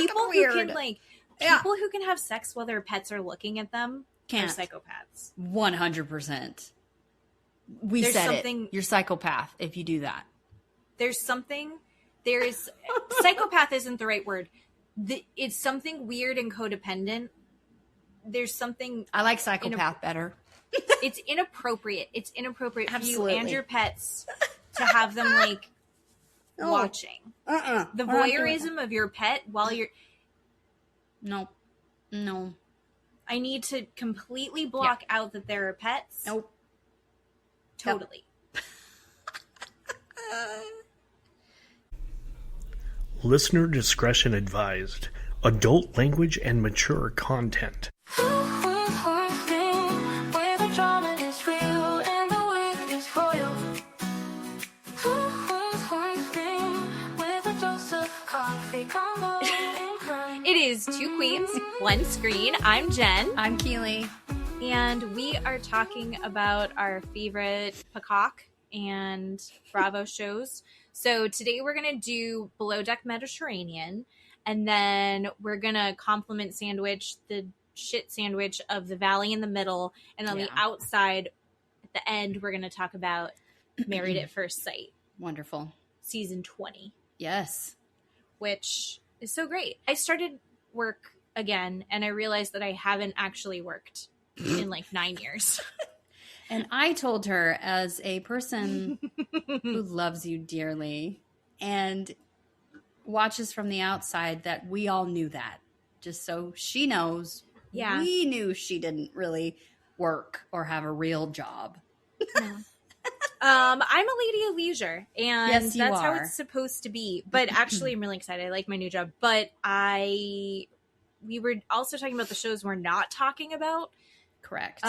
people weird. who can people who can have sex while their pets are looking at them are psychopaths. 100%. There's said something, it. You're psychopath if you do that. Psychopath isn't the right word. It's something weird and codependent. There's something. I like psychopath better. It's inappropriate. It's inappropriate Absolutely. for you and your pets to have them watching. The voyeurism of your pet while you're. No. I need to completely block out that there are pets. Nope. Totally. Listener discretion advised. Adult language and mature content. It is Two Queens, One Screen. I'm Jen. I'm Keeley. And we are talking about our favorite Peacock and Bravo shows. So today we're going to do Below Deck Mediterranean. And then we're going to compliment sandwich the shit sandwich of the Valley in the middle. And on the outside, at the end, we're going to talk about Married at First Sight. Wonderful. Season 20. Yes. Which is so great. I started work again, and I realized that I haven't actually worked in 9 years. And I told her, as a person who loves you dearly and watches from the outside, that we all knew that. Just so she knows, we knew she didn't really work or have a real job. No. I'm a lady of leisure, and yes, that's how it's supposed to be. But actually, I'm really excited. I like my new job. But we were also talking about the shows we're not talking about. Correct.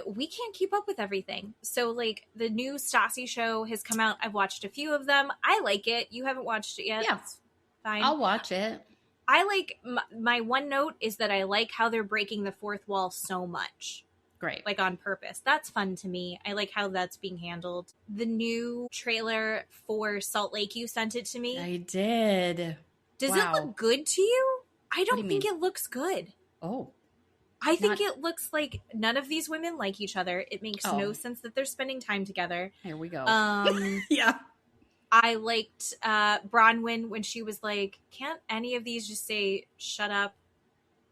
We can't keep up with everything. So, the new Stassi show has come out. I've watched a few of them. I like it. You haven't watched it yet. Yeah. It's fine. I'll watch it. I like, my one note is that I like how they're breaking the fourth wall so much. Great. On purpose. That's fun to me. I like how that's being handled. The new trailer for Salt Lake, you sent it to me. I did. Does it look good to you? I don't think it looks good. Oh. I think it looks like none of these women like each other. It makes no sense that they're spending time together. Here we go. Yeah. I liked Bronwyn when she was like, can't any of these just say, shut up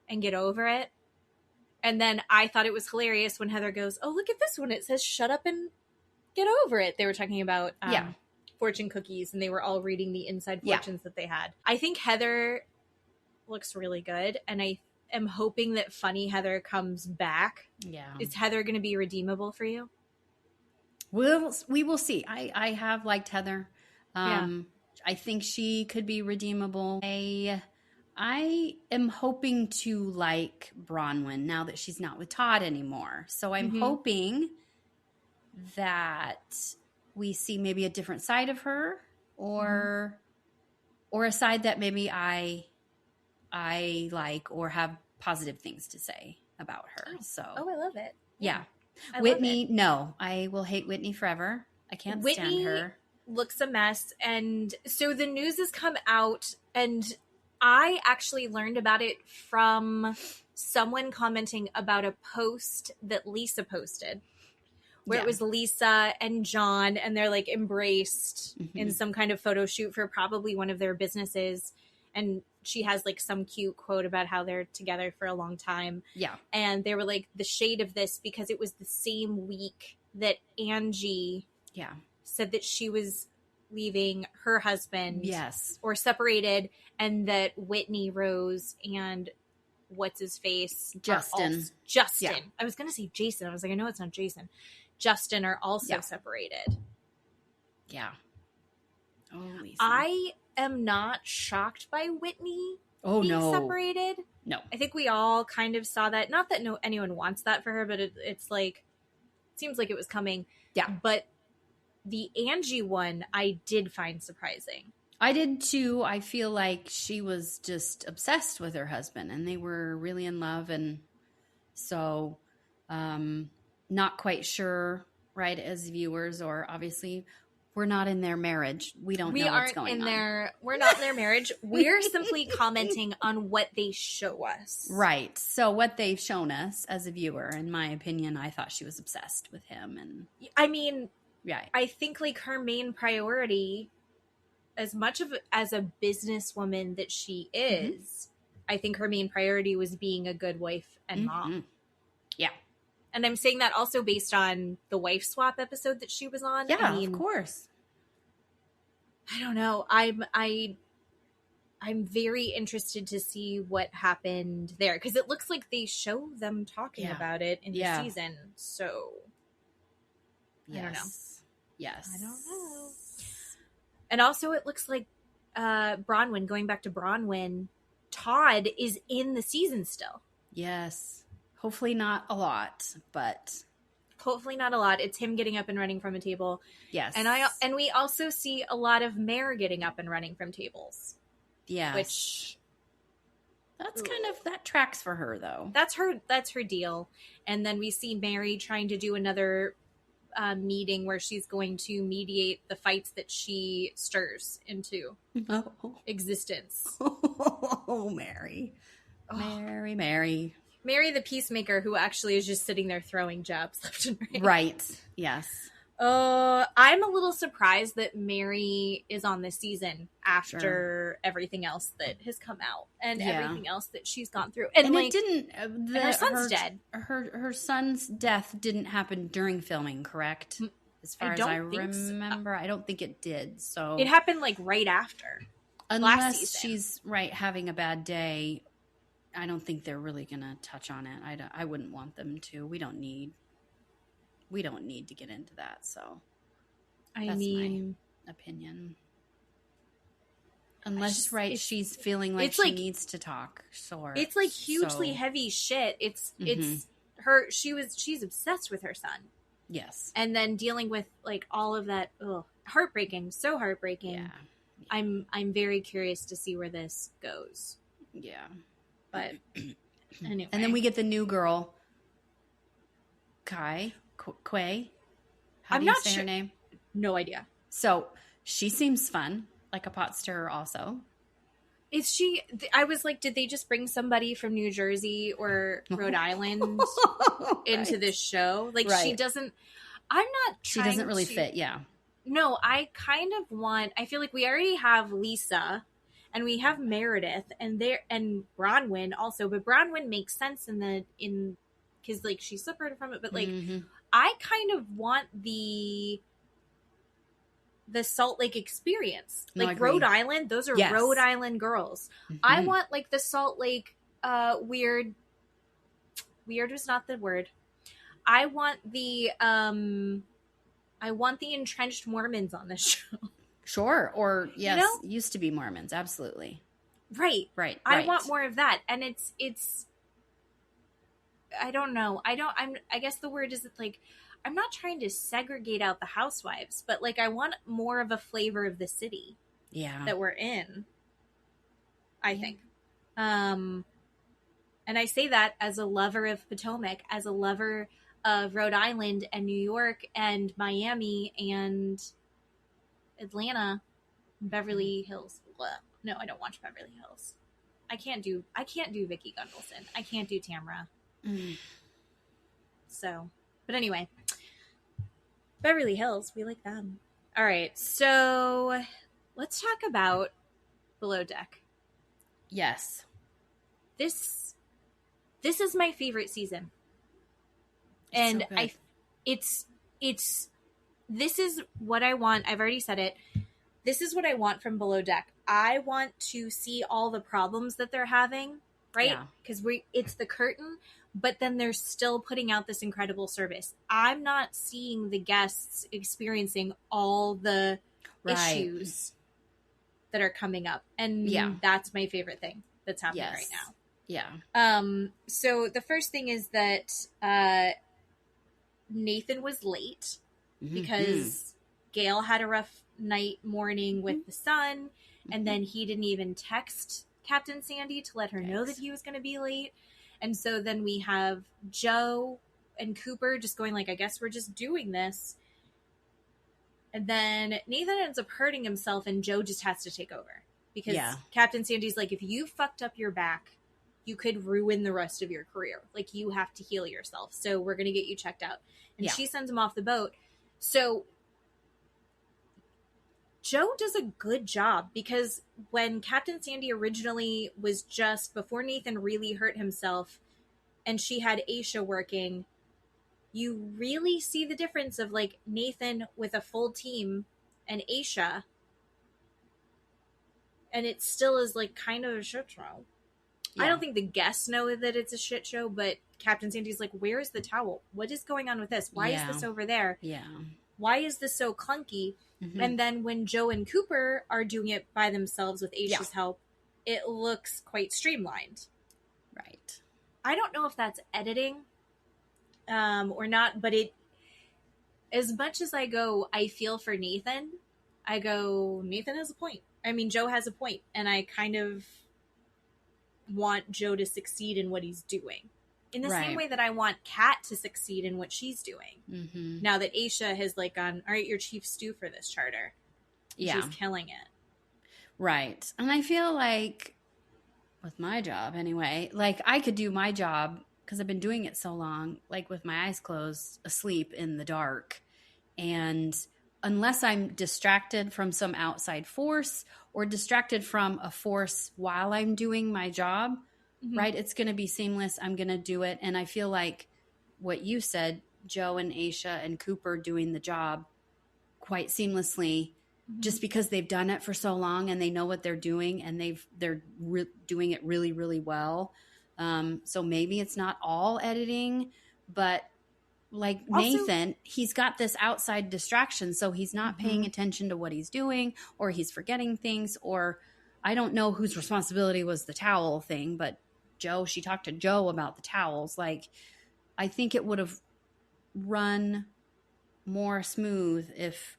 and get over it? And then I thought it was hilarious when Heather goes, oh, look at this one. It says, shut up and get over it. They were talking about fortune cookies, and they were all reading the inside fortunes that they had. I think Heather looks really good, and I am hoping that funny Heather comes back. Yeah. Is Heather going to be redeemable for you? We will see. I have liked Heather. I think she could be redeemable. I am hoping to like Bronwyn now that she's not with Todd anymore. So I'm hoping that we see maybe a different side of her, or a side that maybe I like or have positive things to say about her. I love it. Yeah. Whitney, no. I will hate Whitney forever. I can't stand her. Looks a mess. And so the news has come out, and I actually learned about it from someone commenting about a post that Lisa posted, where it was Lisa and John, and they're embraced in some kind of photo shoot for probably one of their businesses. And she has some cute quote about how they're together for a long time. Yeah. And they were the shade of this, because it was the same week that Angie said that she was leaving her husband. Yes. Or separated, and that Whitney Rose and what's his face? Justin. Justin. Yeah. I was going to say Jason. I was like, I know it's not Jason. Justin are also separated. Yeah. Oh, Lisa. I am not shocked by Whitney being separated. No. I think we all kind of saw that. Not that anyone wants that for her, but it's seems like it was coming. Yeah. But the Angie one, I did find surprising. I did too. I feel like she was just obsessed with her husband, and they were really in love. And so, not quite sure, right, as viewers, or obviously We're not in their marriage. We don't know what's going on. We're not in their marriage. We're simply commenting on what they show us. Right. So what they've shown us as a viewer, in my opinion, I thought she was obsessed with him. And I mean, yeah, I think like her main priority, as much of as a businesswoman that she is, I think her main priority was being a good wife and mom. Yeah. And I'm saying that also based on the wife swap episode that she was on. Yeah, I mean, of course. I don't know. I'm very interested to see what happened there, because it looks like they show them talking about it in the season. So I don't know. Yes. I don't know. And also it looks like Bronwyn, going back to Bronwyn, Todd is in the season still. Yes. Hopefully not a lot, but hopefully not a lot. It's him getting up and running from a table. Yes. And we also see a lot of Mare getting up and running from tables. Yeah. Which that's kind of, that tracks for her though. That's her deal. And then we see Mary trying to do another meeting where she's going to mediate the fights that she stirs into existence. Oh, Mary. Mary the peacemaker, who actually is just sitting there throwing jabs left and right. Right. Yes. I'm a little surprised that Mary is on this season after everything else that has come out and everything else that she's gone through. And like, it didn't. And her son's dead. Her son's death didn't happen during filming, correct? As far as I remember, I don't think it did. So it happened like right after. Unless she's having a bad day. I don't think they're really going to touch on it. I wouldn't want them to. We don't need to get into that. So that's my opinion. Unless she's feeling like she needs to talk. Sure. It's like hugely heavy shit. It's her. She's obsessed with her son. Yes. And then dealing with like all of that. Heartbreaking. So heartbreaking. Yeah. I'm very curious to see where this goes. Yeah. But anyway. And then we get the new girl, Quay. How do you say her name? No idea. So she seems fun, like a pot stirrer also. Is she? I was like, did they just bring somebody from New Jersey or Rhode Island into this show? Like she doesn't, she doesn't really fit. Yeah. No, I kind of want, I feel like we already have Lisa. And we have Meredith and Bronwyn also, but Bronwyn makes sense because like she separated from it. But like, I kind of want the Salt Lake experience, like Rhode Island. Those are Rhode Island girls. I want like the Salt Lake weird. Weird was not the word. I want the entrenched Mormons on this show. Sure. Or yes, used to be Mormons. Absolutely. Right. I want more of that. And it's, I don't know. I guess the word is like, I'm not trying to segregate out the housewives, but like, I want more of a flavor of the city that we're in, I think. And I say that as a lover of Potomac, as a lover of Rhode Island and New York and Miami and Atlanta, Beverly Hills. Blah. No, I don't watch Beverly Hills. I can't do Vicki Gunvalson. I can't do Tamra. So, but anyway, Beverly Hills, we like them. All right, so let's talk about Below Deck. Yes, this is my favorite season, and so it's. This is what I want. I've already said it. This is what I want from Below Deck. I want to see all the problems that they're having, right? Because it's the curtain, but then they're still putting out this incredible service. I'm not seeing the guests experiencing all the issues that are coming up. And that's my favorite thing that's happening right now. Yeah. So the first thing is that Nathan was late. Because Gail had a rough morning with the sun, and then he didn't even text Captain Sandy to let her know that he was going to be late. And so then we have Joe and Cooper just going like, I guess we're just doing this. And then Nathan ends up hurting himself and Joe just has to take over. Because Yeah. Captain Sandy's like, if you fucked up your back, you could ruin the rest of your career. Like, you have to heal yourself. So we're going to get you checked out. And she sends him off the boat. So Joe does a good job, because when Captain Sandy originally was just before Nathan really hurt himself and she had Aesha working, you really see the difference of like Nathan with a full team and Aesha. And it still is like kind of a shit show. Yeah. I don't think the guests know that it's a shit show, but Captain Sandy's like, where is the towel? What is going on with this? Why is this over there? Yeah. Why is this so clunky? Mm-hmm. And then when Joe and Cooper are doing it by themselves with Aesha's help, it looks quite streamlined. Right. I don't know if that's editing or not, but it, as much as I feel for Nathan, I go, Nathan has a point. I mean, Joe has a point, and I kind of want Joe to succeed in what he's doing. In the same way that I want Kat to succeed in what she's doing. Mm-hmm. Now that Aesha has like gone, all right, you're chief stew for this charter. Yeah. She's killing it. Right. And I feel like with my job anyway, like I could do my job because I've been doing it so long, like with my eyes closed, asleep in the dark. And unless I'm distracted from some outside force or distracted from a force while I'm doing my job, right? It's going to be seamless. I'm going to do it. And I feel like what you said, Joe and Aesha and Cooper doing the job quite seamlessly, just because they've done it for so long and they know what they're doing, and they're doing it really, really well. So maybe it's not all editing, but like also, Nathan, he's got this outside distraction, so he's not paying attention to what he's doing, or he's forgetting things, or I don't know whose responsibility was the towel thing, but Joe, she talked to Joe about the towels. Like, I think it would have run more smooth if,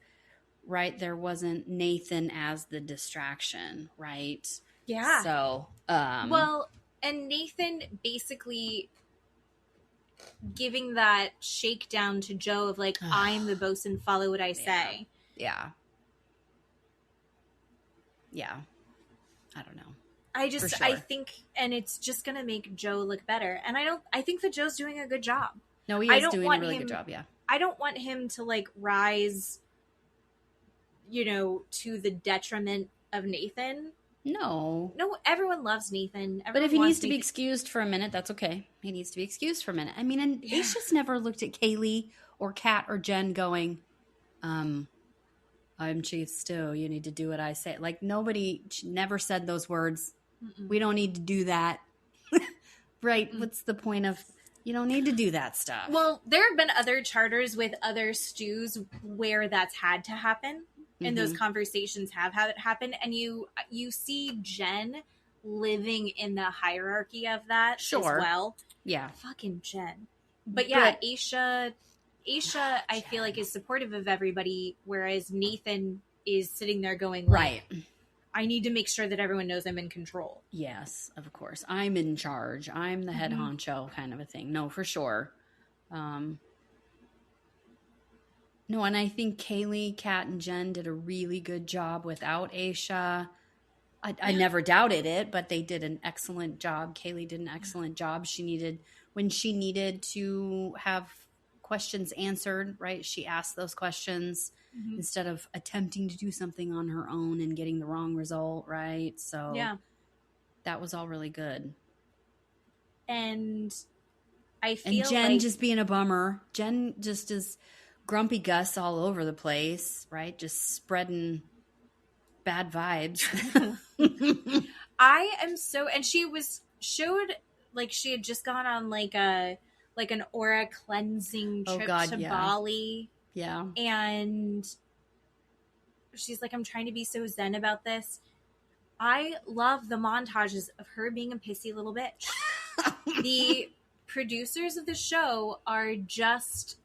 there wasn't Nathan as the distraction, right? Yeah. So, well, and Nathan basically giving that shakedown to Joe of like, I'm the bosun, follow what I say. Yeah. Yeah. I don't know. I think, and it's just going to make Joe look better. And I think that Joe's doing a good job. No, he is doing a really good job, yeah. I don't want him to like rise, to the detriment of Nathan. No, everyone loves Nathan. But if he needs to be excused for a minute, that's okay. He needs to be excused for a minute. I mean, and Aesha's never looked at Kaylee or Kat or Jen going, I'm chief stew. You need to do what I say. Like, nobody never said those words. Mm-mm. We don't need to do that. Right. Mm-mm. What's the point of, you don't need to do that stuff. Well, there have been other charters with other stews where that's had to happen. And those conversations have had it happen. And you see Jen living in the hierarchy of that as well. Yeah. Fucking Jen. But yeah, Aesha, I feel like, is supportive of everybody, whereas Nathan is sitting there going, like, right, I need to make sure that everyone knows I'm in control. Yes, of course. I'm in charge. I'm the head honcho kind of a thing. No, for sure. No, and I think Kaylee, Kat, and Jen did a really good job without Aesha. I never doubted it, but they did an excellent job. Kaylee did an excellent job. When she needed to have questions answered, right? She asked those questions instead of attempting to do something on her own and getting the wrong result, right? So that was all really good. And I feel and Jen just being a bummer. Jen just is grumpy Gus all over the place, right? Just spreading bad vibes. I am so, and she showed like she had just gone on like an aura cleansing trip to Bali. Yeah. And she's like, I'm trying to be so zen about this. I love the montages of her being a pissy little bitch. The producers of the show are just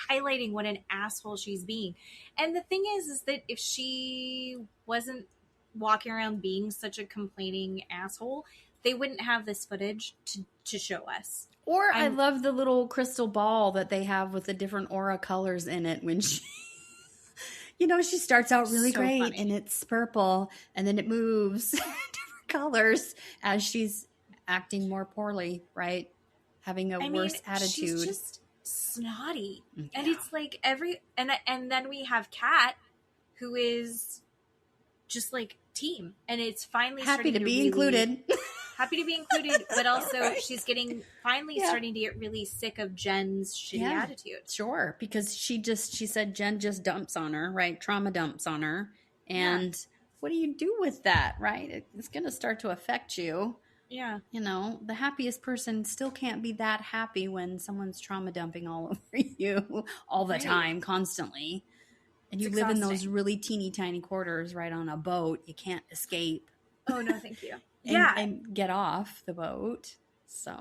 highlighting what an asshole she's being. And the thing is that if she wasn't walking around being such a complaining asshole, they wouldn't have this footage to show us. Or I love the little crystal ball that they have with the different aura colors in it when she You know, she starts out really So great funny. and it's purple and then it moves different colors as she's acting more poorly, right? Having a worse attitude. She's just snotty. Yeah. And it's like and then we have Kat, who is just like team, and it's finally happy starting to be really, included. Happy to be included, but also Right. she's getting starting to get really sick of Jen's shitty attitude. Sure, because she said Jen just dumps on her, right? Trauma dumps on her. And what do you do with that, right? It's going to start to affect you. Yeah. You know, the happiest person still can't be that happy when someone's trauma dumping all over you all the time, constantly. And you live in those really teeny tiny quarters right on a boat. You can't escape. Oh, no, thank you. And get off the boat. So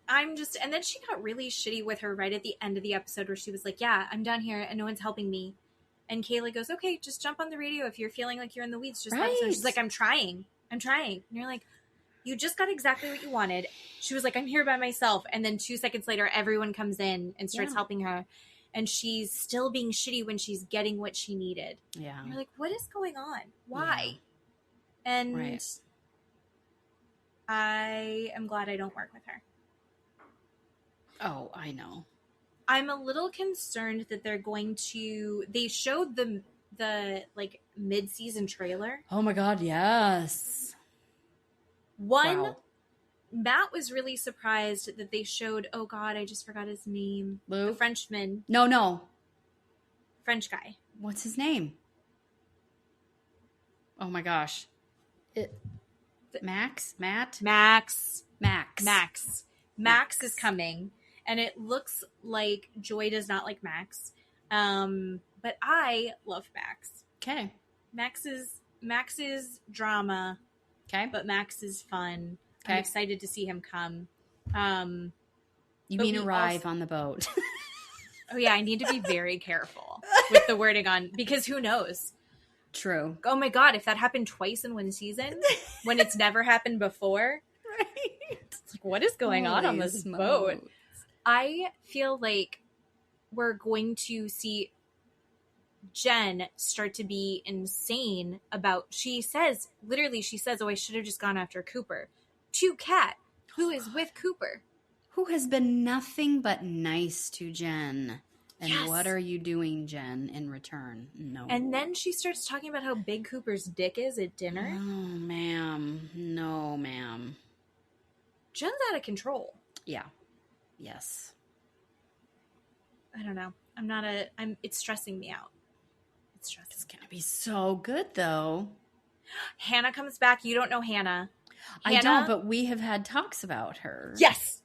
and then she got really shitty with her right at the end of the episode where she was like, yeah, I'm down here and no one's helping me. And Kayla goes, okay, just jump on the radio if you're feeling like you're in the weeds. Just she's like, I'm trying. And you're like, you just got exactly what you wanted. She was like, I'm here by myself. And then 2 seconds later, everyone comes in and starts helping her. And she's still being shitty when she's getting what she needed. Yeah. And you're like, what is going on? Why? Yeah. And I am glad I don't work with her. Oh, I know. I'm a little concerned that they showed the like mid-season trailer. Oh my God, yes. Matt was really surprised that they showed, oh God, I just forgot his name. Lou? The Frenchman. No. French guy. What's his name? Oh my gosh. Max? Matt? Max. Max is coming. And it looks like Joy does not like Max. But I love Max. Okay. Max is drama. Okay. But Max is fun. Okay. I'm excited to see him come. You mean arrive on the boat. Oh yeah, I need to be very careful with the wording on, because who knows? True. Oh my God, if that happened twice in one season, when it's never happened before. Right. It's like, what is going on this boat? I feel like we're going to see Jen start to be insane about, she says, oh, I should have just gone after Cooper. To Kat, who is with Cooper. Who has been nothing but nice to Jen. And Yes. What are you doing, Jen, in return? No. And then she starts talking about how big Cooper's dick is at dinner. Oh, ma'am. No, ma'am. Jen's out of control. Yeah. Yes. I don't know. It's stressing me out. It's going to be so good, though. Hannah comes back. You don't know Hannah. I don't, but we have had talks about her. Yes.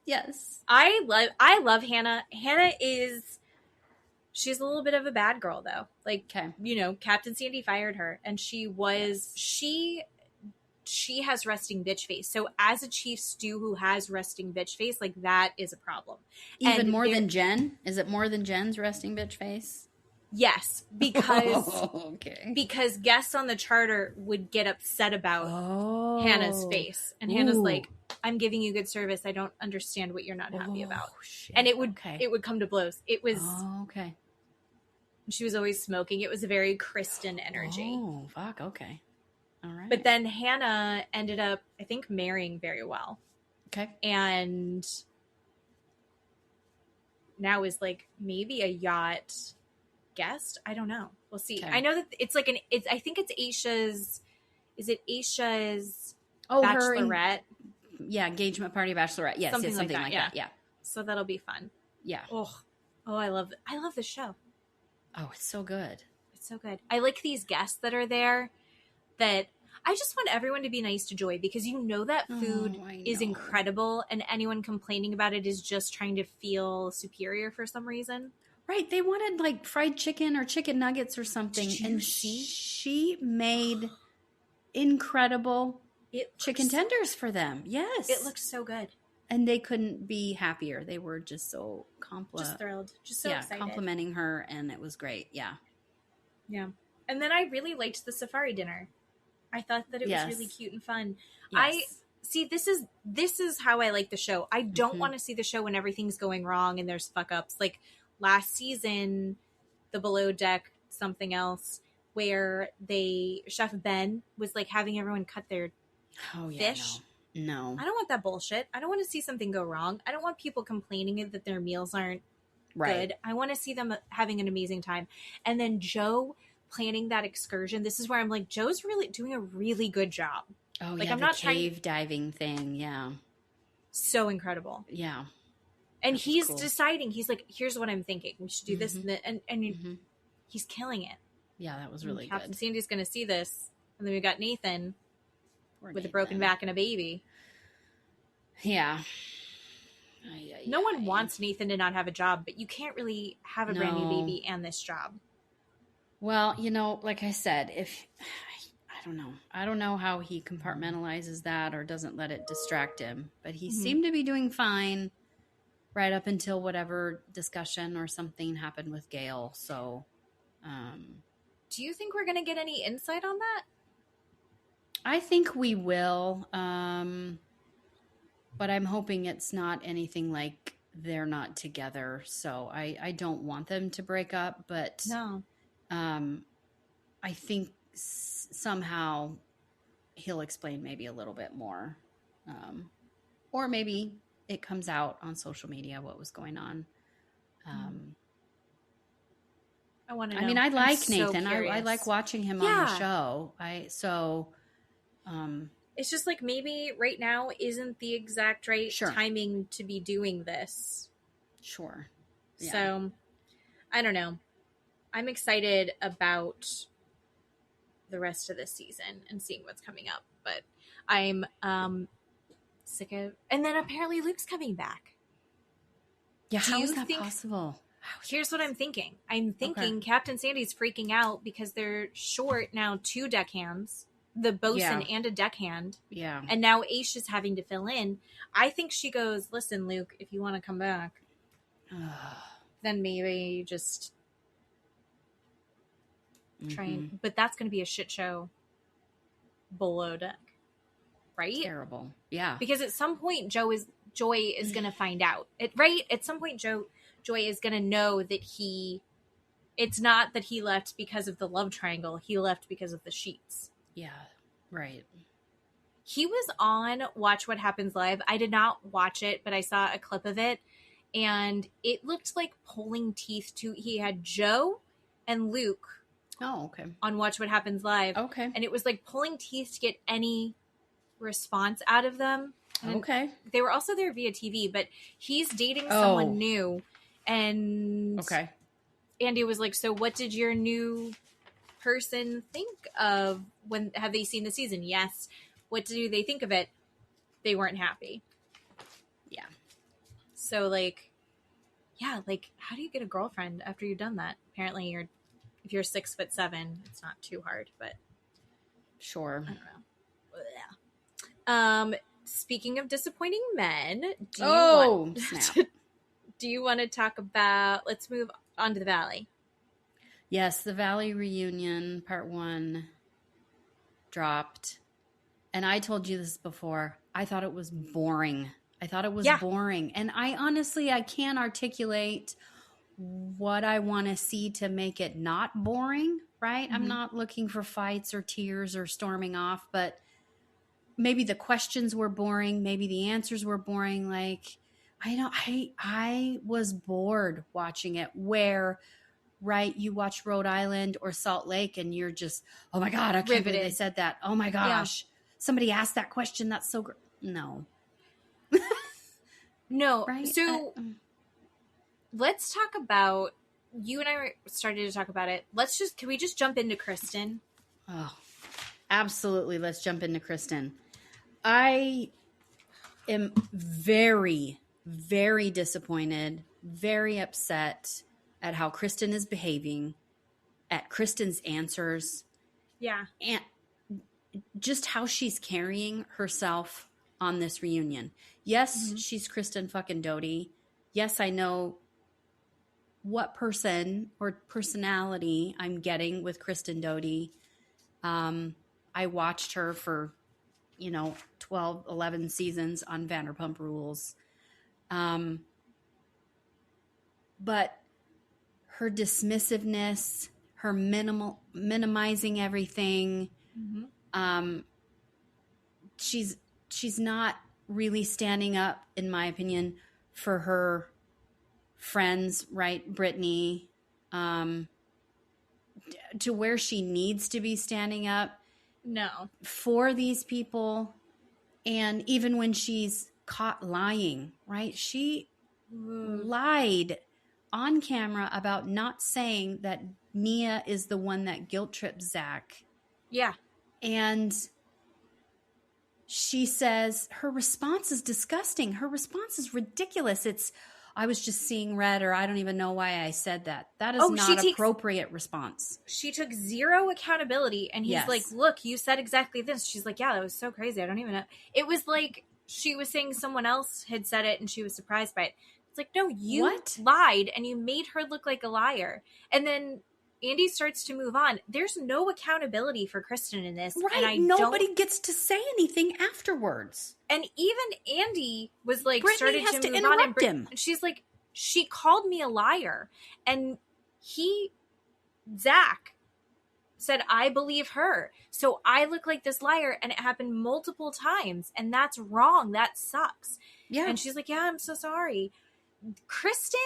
Yes. I love Hannah. Hannah she's a little bit of a bad girl though. Like, okay. You know, Captain Sandy fired her and she has resting bitch face. So as a chief stew who has resting bitch face, like that is a problem. Even more than Jen? Is it more than Jen's resting bitch face? Yes, because guests on the charter would get upset about Hannah's face. And Hannah's like, I'm giving you good service. I don't understand what you're not happy about. Shit. And it would come to blows. It was okay. She was always smoking. It was a very Kristen energy. Oh, fuck, okay. All right. But then Hannah ended up, I think, marrying very well. Okay. And now is like maybe a yacht guest. I don't know. We'll see. Okay. I know that it's like I think it's Aesha's. Is it Aesha's bachelorette? Engagement party bachelorette. Yes, something like that. Yeah. So that'll be fun. Yeah. Oh, I love the show. Oh, it's so good. It's so good. I like these guests that are there. That I just want everyone to be nice to Joy, because you know that food is incredible, and anyone complaining about it is just trying to feel superior for some reason. Right. They wanted like fried chicken or chicken nuggets or something. And she made incredible chicken tenders for them. Yes. It looked so good. And they couldn't be happier. They were just so just thrilled. Just so excited. Complimenting her, and it was great. Yeah. Yeah. And then I really liked the safari dinner. I thought that it was really cute and fun. Yes. This is how I like the show. I don't want to see the show when everything's going wrong and there's fuck ups. Like last season, the Below Deck something else where Chef Ben was like having everyone cut their fish. No. I don't want that bullshit. I don't want to see something go wrong. I don't want people complaining that their meals aren't good. I want to see them having an amazing time. And then Joe planning that excursion. This is where I'm like, Joe's really doing a really good job. Oh, like, yeah, I'm the not cave diving thing. Yeah. So incredible. Yeah. And he's deciding, he's like, here's what I'm thinking. We should do this. And he's killing it. Yeah, that was really Captain good. Sandy's going to see this. And then we got Nathan with a broken back and a baby. Yeah. No one wants Nathan to not have a job, but you can't really have a brand new baby and this job. Well, like I said, I don't know how he compartmentalizes that or doesn't let it distract him, but he seemed to be doing fine right up until whatever discussion or something happened with Gail. So, do you think we're going to get any insight on that? I think we will. But I'm hoping it's not anything like they're not together. So I don't want them to break up, but no. I think somehow he'll explain maybe a little bit more. Or maybe it comes out on social media what was going on. I want to know. I mean, I like so Nathan. I like watching him on the show. It's just like maybe right now isn't the exact right timing to be doing this. Sure. Yeah. So, I don't know. I'm excited about the rest of this season and seeing what's coming up. But I'm sick of... And then apparently Luke's coming back. Yeah, how is that possible? Here's what I'm thinking. I'm thinking Captain Sandy's freaking out because they're short now 2 deckhands. The bosun and a deckhand. Yeah. And now Aesha's having to fill in. I think she goes, listen, Luke, if you want to come back, then maybe just try and... But that's going to be a shit show below deck. Right? Terrible. Yeah. Because at some point, Joy is going to find out. Right? At some point, Joy is going to know that it's not that he left because of the love triangle. He left because of the sheets. Yeah, right. He was on Watch What Happens Live. I did not watch it, but I saw a clip of it, and it looked like pulling teeth too. He had Joe and Luke on Watch What Happens Live. Okay. And it was like pulling teeth to get any response out of them. And they were also there via TV, but he's dating someone new. And Andy was like, so what did your new person think of have they seen the season? Yes. What do they think of it? They weren't happy. Yeah. So how do you get a girlfriend after you've done that? Apparently if you're 6'7", it's not too hard, but sure. I don't know. Speaking of disappointing men, do you want to talk about, let's move on to the Valley. Yes, the Valley reunion, part 1, dropped. And I told you this before. I thought it was boring. Boring. And I can't articulate what I want to see to make it not boring, right? I'm not looking for fights or tears or storming off, but maybe the questions were boring. Maybe the answers were boring. I was bored watching it where... Right, you watch Rhode Island or Salt Lake and you're just, oh my God, I can't believe they said that. Oh my gosh, somebody asked that question. That's so great. No. No. Right? So let's talk about, you and I started to talk about it. Can we just jump into Kristen? Oh, absolutely. Let's jump into Kristen. I am very, very disappointed, very upset at how Kristen is behaving, at Kristen's answers. Yeah. And just how she's carrying herself on this reunion. Yes, she's Kristen fucking Doty. Yes, I know what person or personality I'm getting with Kristen Doty. I watched her for, 12, 11 seasons on Vanderpump Rules. But her dismissiveness, her minimizing everything. Mm-hmm. She's not really standing up, in my opinion, for her friends, right? Brittany, to where she needs to be standing up. No. For these people. And even when she's caught lying, right? She lied on camera about not saying that Nia is the one that guilt tripped Zach. Yeah. And she says her response is disgusting. Her response is ridiculous. I was just seeing red, or I don't even know why I said that. That is not appropriate response. She took zero accountability, and he's like, look, you said exactly this. She's like, yeah, that was so crazy. I don't even know. It was like she was saying someone else had said it, and she was surprised by it. It's like, no, you lied, and you made her look like a liar. And then Andy starts to move on. There's no accountability for Kristen in this. Right. And nobody gets to say anything afterwards. And even Andy was like, Brittany has to interrupt him. And she's like, she called me a liar. And Zach said, I believe her. So I look like this liar. And it happened multiple times. And that's wrong. That sucks. Yeah. And she's like, yeah, I'm so sorry. Kristen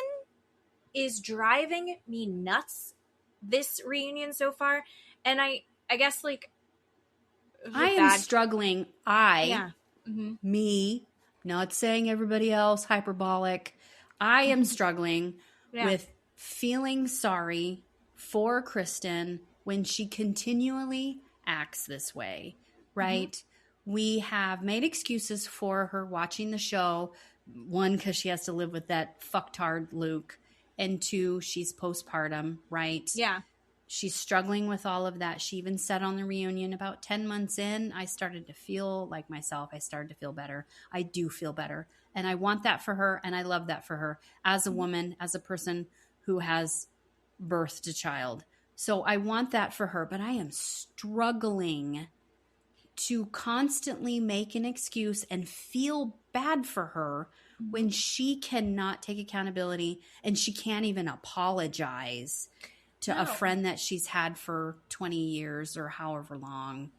is driving me nuts this reunion so far. And I guess like I am struggling. Me, not saying everybody else, hyperbolic. I am struggling with feeling sorry for Kristen when she continually acts this way, right? Mm-hmm. We have made excuses for her watching the show. One, because she has to live with that fucktard Luke. And two, she's postpartum, right? Yeah. She's struggling with all of that. She even said on the reunion about 10 months in, I started to feel like myself. I started to feel better. I do feel better. And I want that for her. And I love that for her as a woman, as a person who has birthed a child. So I want that for her. But I am struggling to constantly make an excuse and feel bad for her when she cannot take accountability and she can't even apologize to a friend that she's had for 20 years or however long.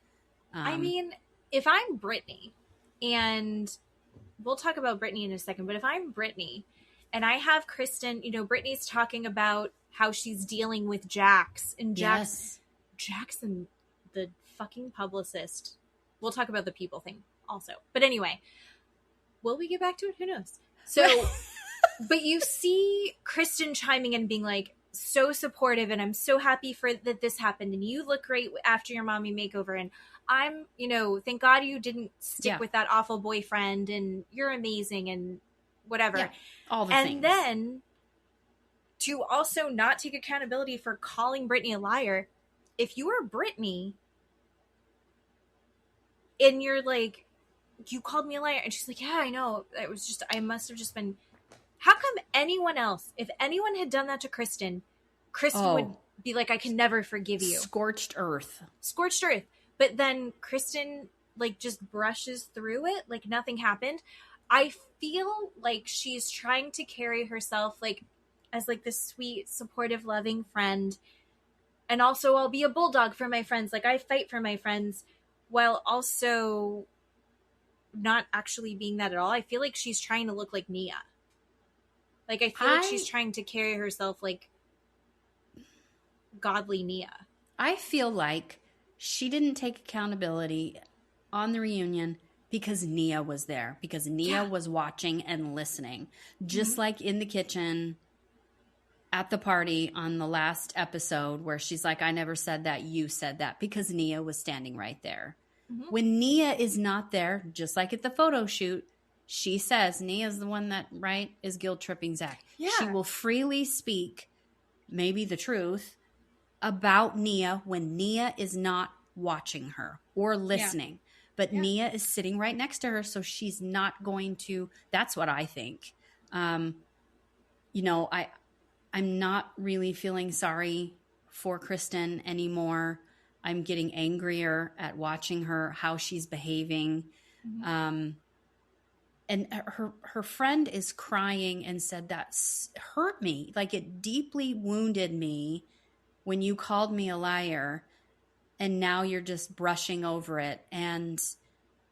I mean, if I'm Brittany, and we'll talk about Brittany in a second, but if I'm Brittany and I have Kristen, Brittany's talking about how she's dealing with Jax, and Jax and the fucking publicist. We'll talk about the people thing also. But anyway, will we get back to it? Who knows? So, but you see Kristen chiming in and being like, so supportive, and I'm so happy that this happened, and you look great after your mommy makeover, and I'm, thank God you didn't stick with that awful boyfriend, and you're amazing, and whatever. All the things. And then to also not take accountability for calling Brittany a liar. If you are Brittany and you're like, you called me a liar, and she's like, yeah, I know, it was just, I must have just been. How come anyone else, if anyone had done that to Kristen would be like, I can never forgive you. Scorched earth. But then Kristen just brushes through it like nothing happened. I feel like she's trying to carry herself as this sweet, supportive, loving friend. And also I'll be a bulldog for my friends. I fight for my friends, while also not actually being that at all. I feel like she's trying to look like Nia. I feel like she's trying to carry herself like godly Nia. I feel like she didn't take accountability on the reunion because Nia was there. Because Nia was watching and listening. Just like in the kitchen at the party on the last episode where she's like, I never said that, you said that. Because Nia was standing right there. Mm-hmm. When Nia is not there, just like at the photo shoot, she says Nia's the one that, is guilt-tripping Zach. Yeah. She will freely speak, maybe the truth, about Nia when Nia is not watching her or listening. Yeah. But Nia is sitting right next to her, so she's not going to. That's what I think. I'm not really feeling sorry for Kristen anymore. I'm getting angrier at watching her, how she's behaving. Mm-hmm. And her friend is crying and said, that hurt me. It deeply wounded me when you called me a liar and now you're just brushing over it, and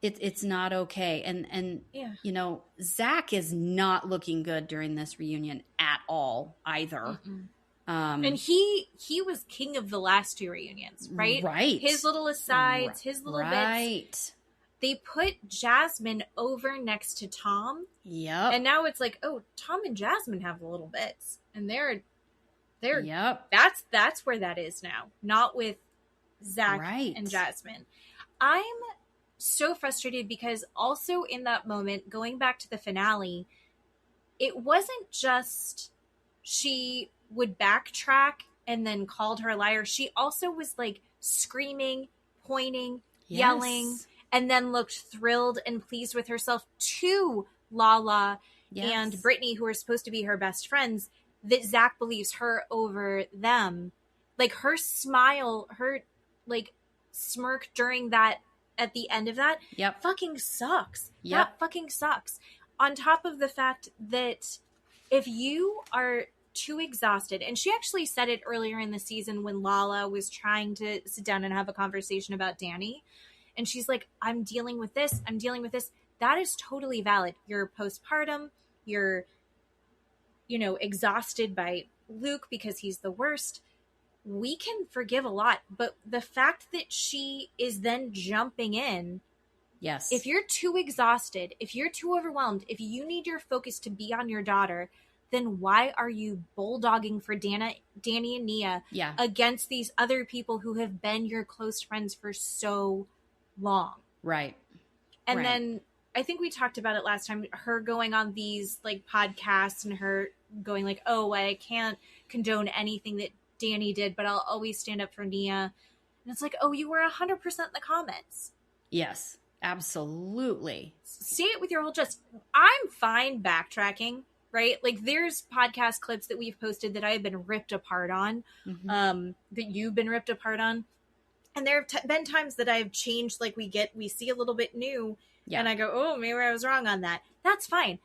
it's not okay. And you know, Zach is not looking good during this reunion at all either. And he was king of the last two reunions, right? Right. His little asides, his little bits. They put Jasmine over next to Tom. Yep. And now it's like, oh, Tom and Jasmine have the little bits. And they're yep. That's where that is now. Not with Zach and Jasmine. I'm so frustrated because also in that moment, going back to the finale, it wasn't just she would backtrack and then called her a liar. She also was like screaming, pointing, yelling, and then looked thrilled and pleased with herself to Lala and Brittany, who are supposed to be her best friends, that Zach believes her over them. Like her smile, her like smirk during that, at the end of that, fucking sucks. That fucking sucks. On top of the fact that if you are too exhausted, and she actually said it earlier in the season when Lala was trying to sit down and have a conversation about Danny, and she's like, I'm dealing with this. That is totally valid. You're postpartum. You're, you know, exhausted by Luke because he's the worst. We can forgive a lot, but the fact that she is then jumping in, if you're too exhausted, if you're too overwhelmed, if you need your focus to be on your daughter, then why are you bulldogging for Danny and Nia against these other people who have been your close friends for so long? Right. And then I think we talked about it last time, her going on these like podcasts and her going like, oh, I can't condone anything that Danny did, but I'll always stand up for Nia. And it's like, oh, you were 100% in the comments. Yes, absolutely. Say it with your whole chest. I'm fine backtracking, right? Like there's podcast clips that we've posted that I have been ripped apart on, that you've been ripped apart on. And there have been times that I've changed, like we see a little bit new and I go, oh, maybe I was wrong on that. That's fine.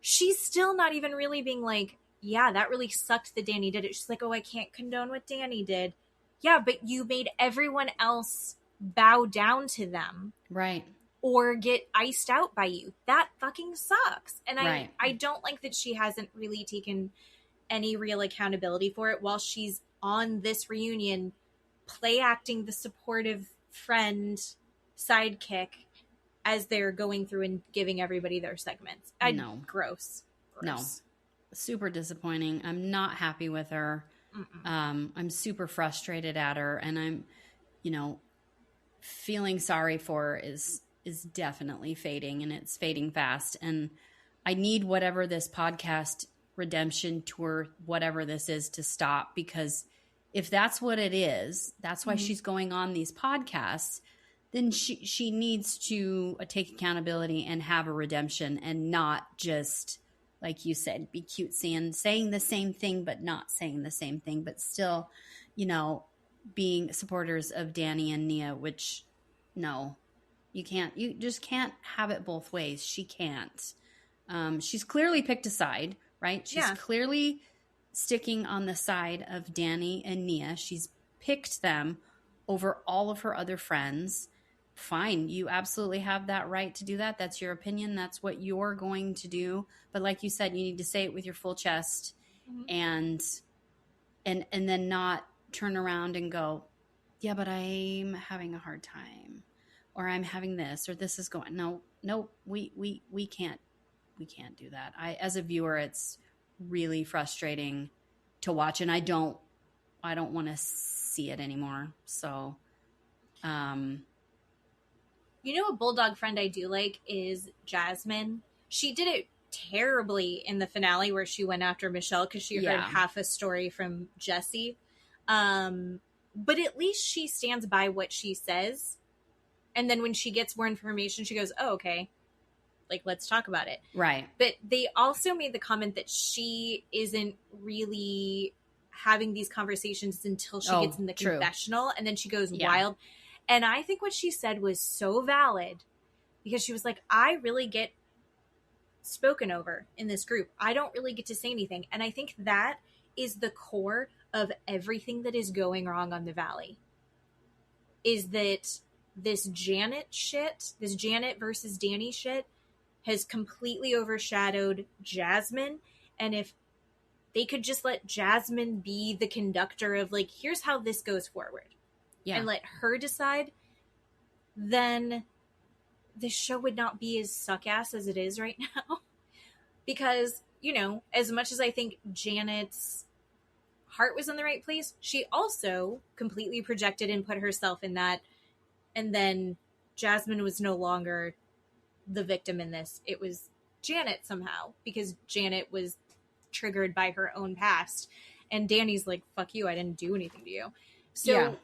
She's still not even really being like, yeah, that really sucked that Danny did it. She's like, oh, I can't condone what Danny did. Yeah, but you made everyone else bow down to them. Right. Or get iced out by you. That fucking sucks. And I don't like that she hasn't really taken any real accountability for it while she's on this reunion play acting the supportive friend sidekick as they're going through and giving everybody their segments. No. Gross. No. Super disappointing. I'm not happy with her. I'm super frustrated at her, and I'm, you know, feeling sorry for her is definitely fading, and it's fading fast. And I need whatever this podcast redemption tour, whatever this is, to stop, because if that's what it is, that's why she's going on these podcasts, then she needs to take accountability and have a redemption, and not just, like you said, be cutesy and saying the same thing, but not saying the same thing, but still, you know, being supporters of Danny and Nia, which, no, you just can't have it both ways. She can't. She's clearly picked a side, right? She's clearly sticking on the side of Danny and Nia. She's picked them over all of her other friends. Fine, you absolutely have that right to do that. That's your opinion. That's what you're going to do. But like you said, you need to say it with your full chest, and then not turn around and go, yeah, but I'm having a hard time, or I'm having this, or this is going. No, we can't do that. As a viewer, it's really frustrating to watch, and I don't want to see it anymore. So, you know, a bulldog friend I do like is Jasmine. She did it terribly in the finale where she went after Michelle because she heard half a story from Jesse. But at least she stands by what she says. And then when she gets more information, she goes, oh, okay. Like, let's talk about it. Right. But they also made the comment that she isn't really having these conversations until she gets in the confessional. And then she goes wild. And I think what she said was so valid, because she was like, I really get spoken over in this group. I don't really get to say anything. And I think that is the core of everything that is going wrong on the Valley is that this Janet versus Danny shit has completely overshadowed Jasmine. And if they could just let Jasmine be the conductor of, like, here's how this goes forward, and let her decide, then this show would not be as suck-ass as it is right now. Because, you know, as much as I think Janet's heart was in the right place, she also completely projected and put herself in that. And then Jasmine was no longer the victim in this. It was Janet somehow, because Janet was triggered by her own past. And Danny's like, fuck you, I didn't do anything to you. So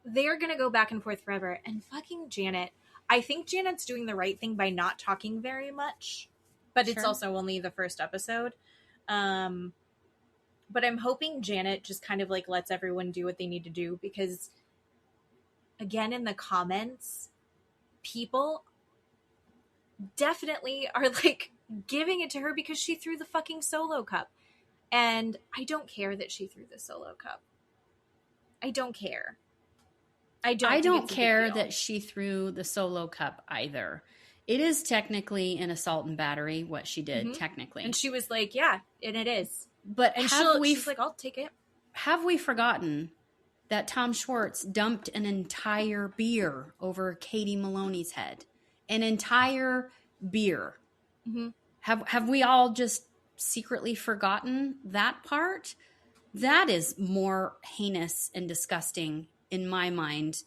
they're going to go back and forth forever. And fucking Janet, I think Janet's doing the right thing by not talking very much. But it's also only the first episode. But I'm hoping Janet just kind of like lets everyone do what they need to do, because again, in the comments, people definitely are like giving it to her because she threw the fucking solo cup. And I don't care that she threw the solo cup. I don't care. I don't care that she threw the solo cup either. It is technically an assault and battery, what she did, technically. And she was like, yeah, and it is. But she's like, I'll take it. Have we forgotten that Tom Schwartz dumped an entire beer over Katie Maloney's head? An entire beer. Mm-hmm. Have we all just secretly forgotten that part? That is more heinous and disgusting in my mind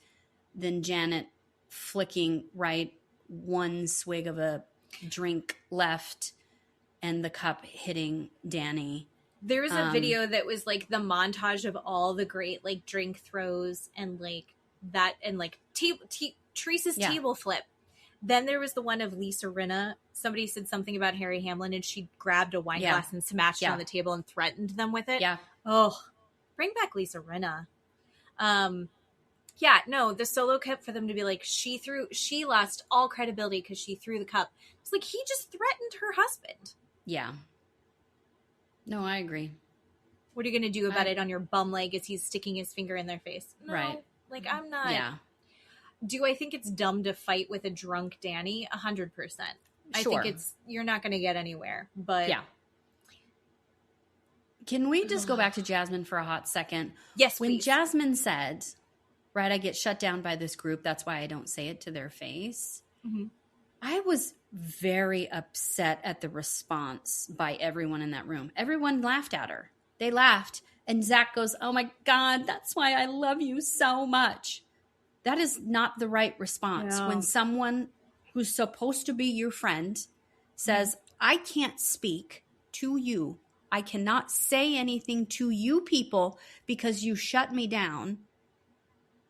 than Janet flicking one swig of a drink left and the cup hitting Danny. There was a video that was like the montage of all the great like drink throws and like that, and like Teresa's table flip. Then there was the one of Lisa Rinna. Somebody said something about Harry Hamlin, and she grabbed a wine glass and smashed it on the table and threatened them with it. Yeah. Oh, bring back Lisa Rinna. Yeah, no, the solo cup, for them to be like, she lost all credibility because she threw the cup. It's like, he just threatened her husband. Yeah. No, I agree. What are you going to do about it on your bum leg as he's sticking his finger in their face? No, right. Like, I'm not. Yeah. Do I think it's dumb to fight with a drunk Danny? 100%. I think you're not going to get anywhere. But yeah. Can we just go back to Jasmine for a hot second? Yes, When please. Jasmine said, right, I get shut down by this group, that's why I don't say it to their face. Mm-hmm. I was very upset at the response by everyone in that room. Everyone laughed at her. They laughed. And Zach goes, oh my God, that's why I love you so much. That is not the right response. No. When someone who's supposed to be your friend says, I can't speak to you. I cannot say anything to you people because you shut me down.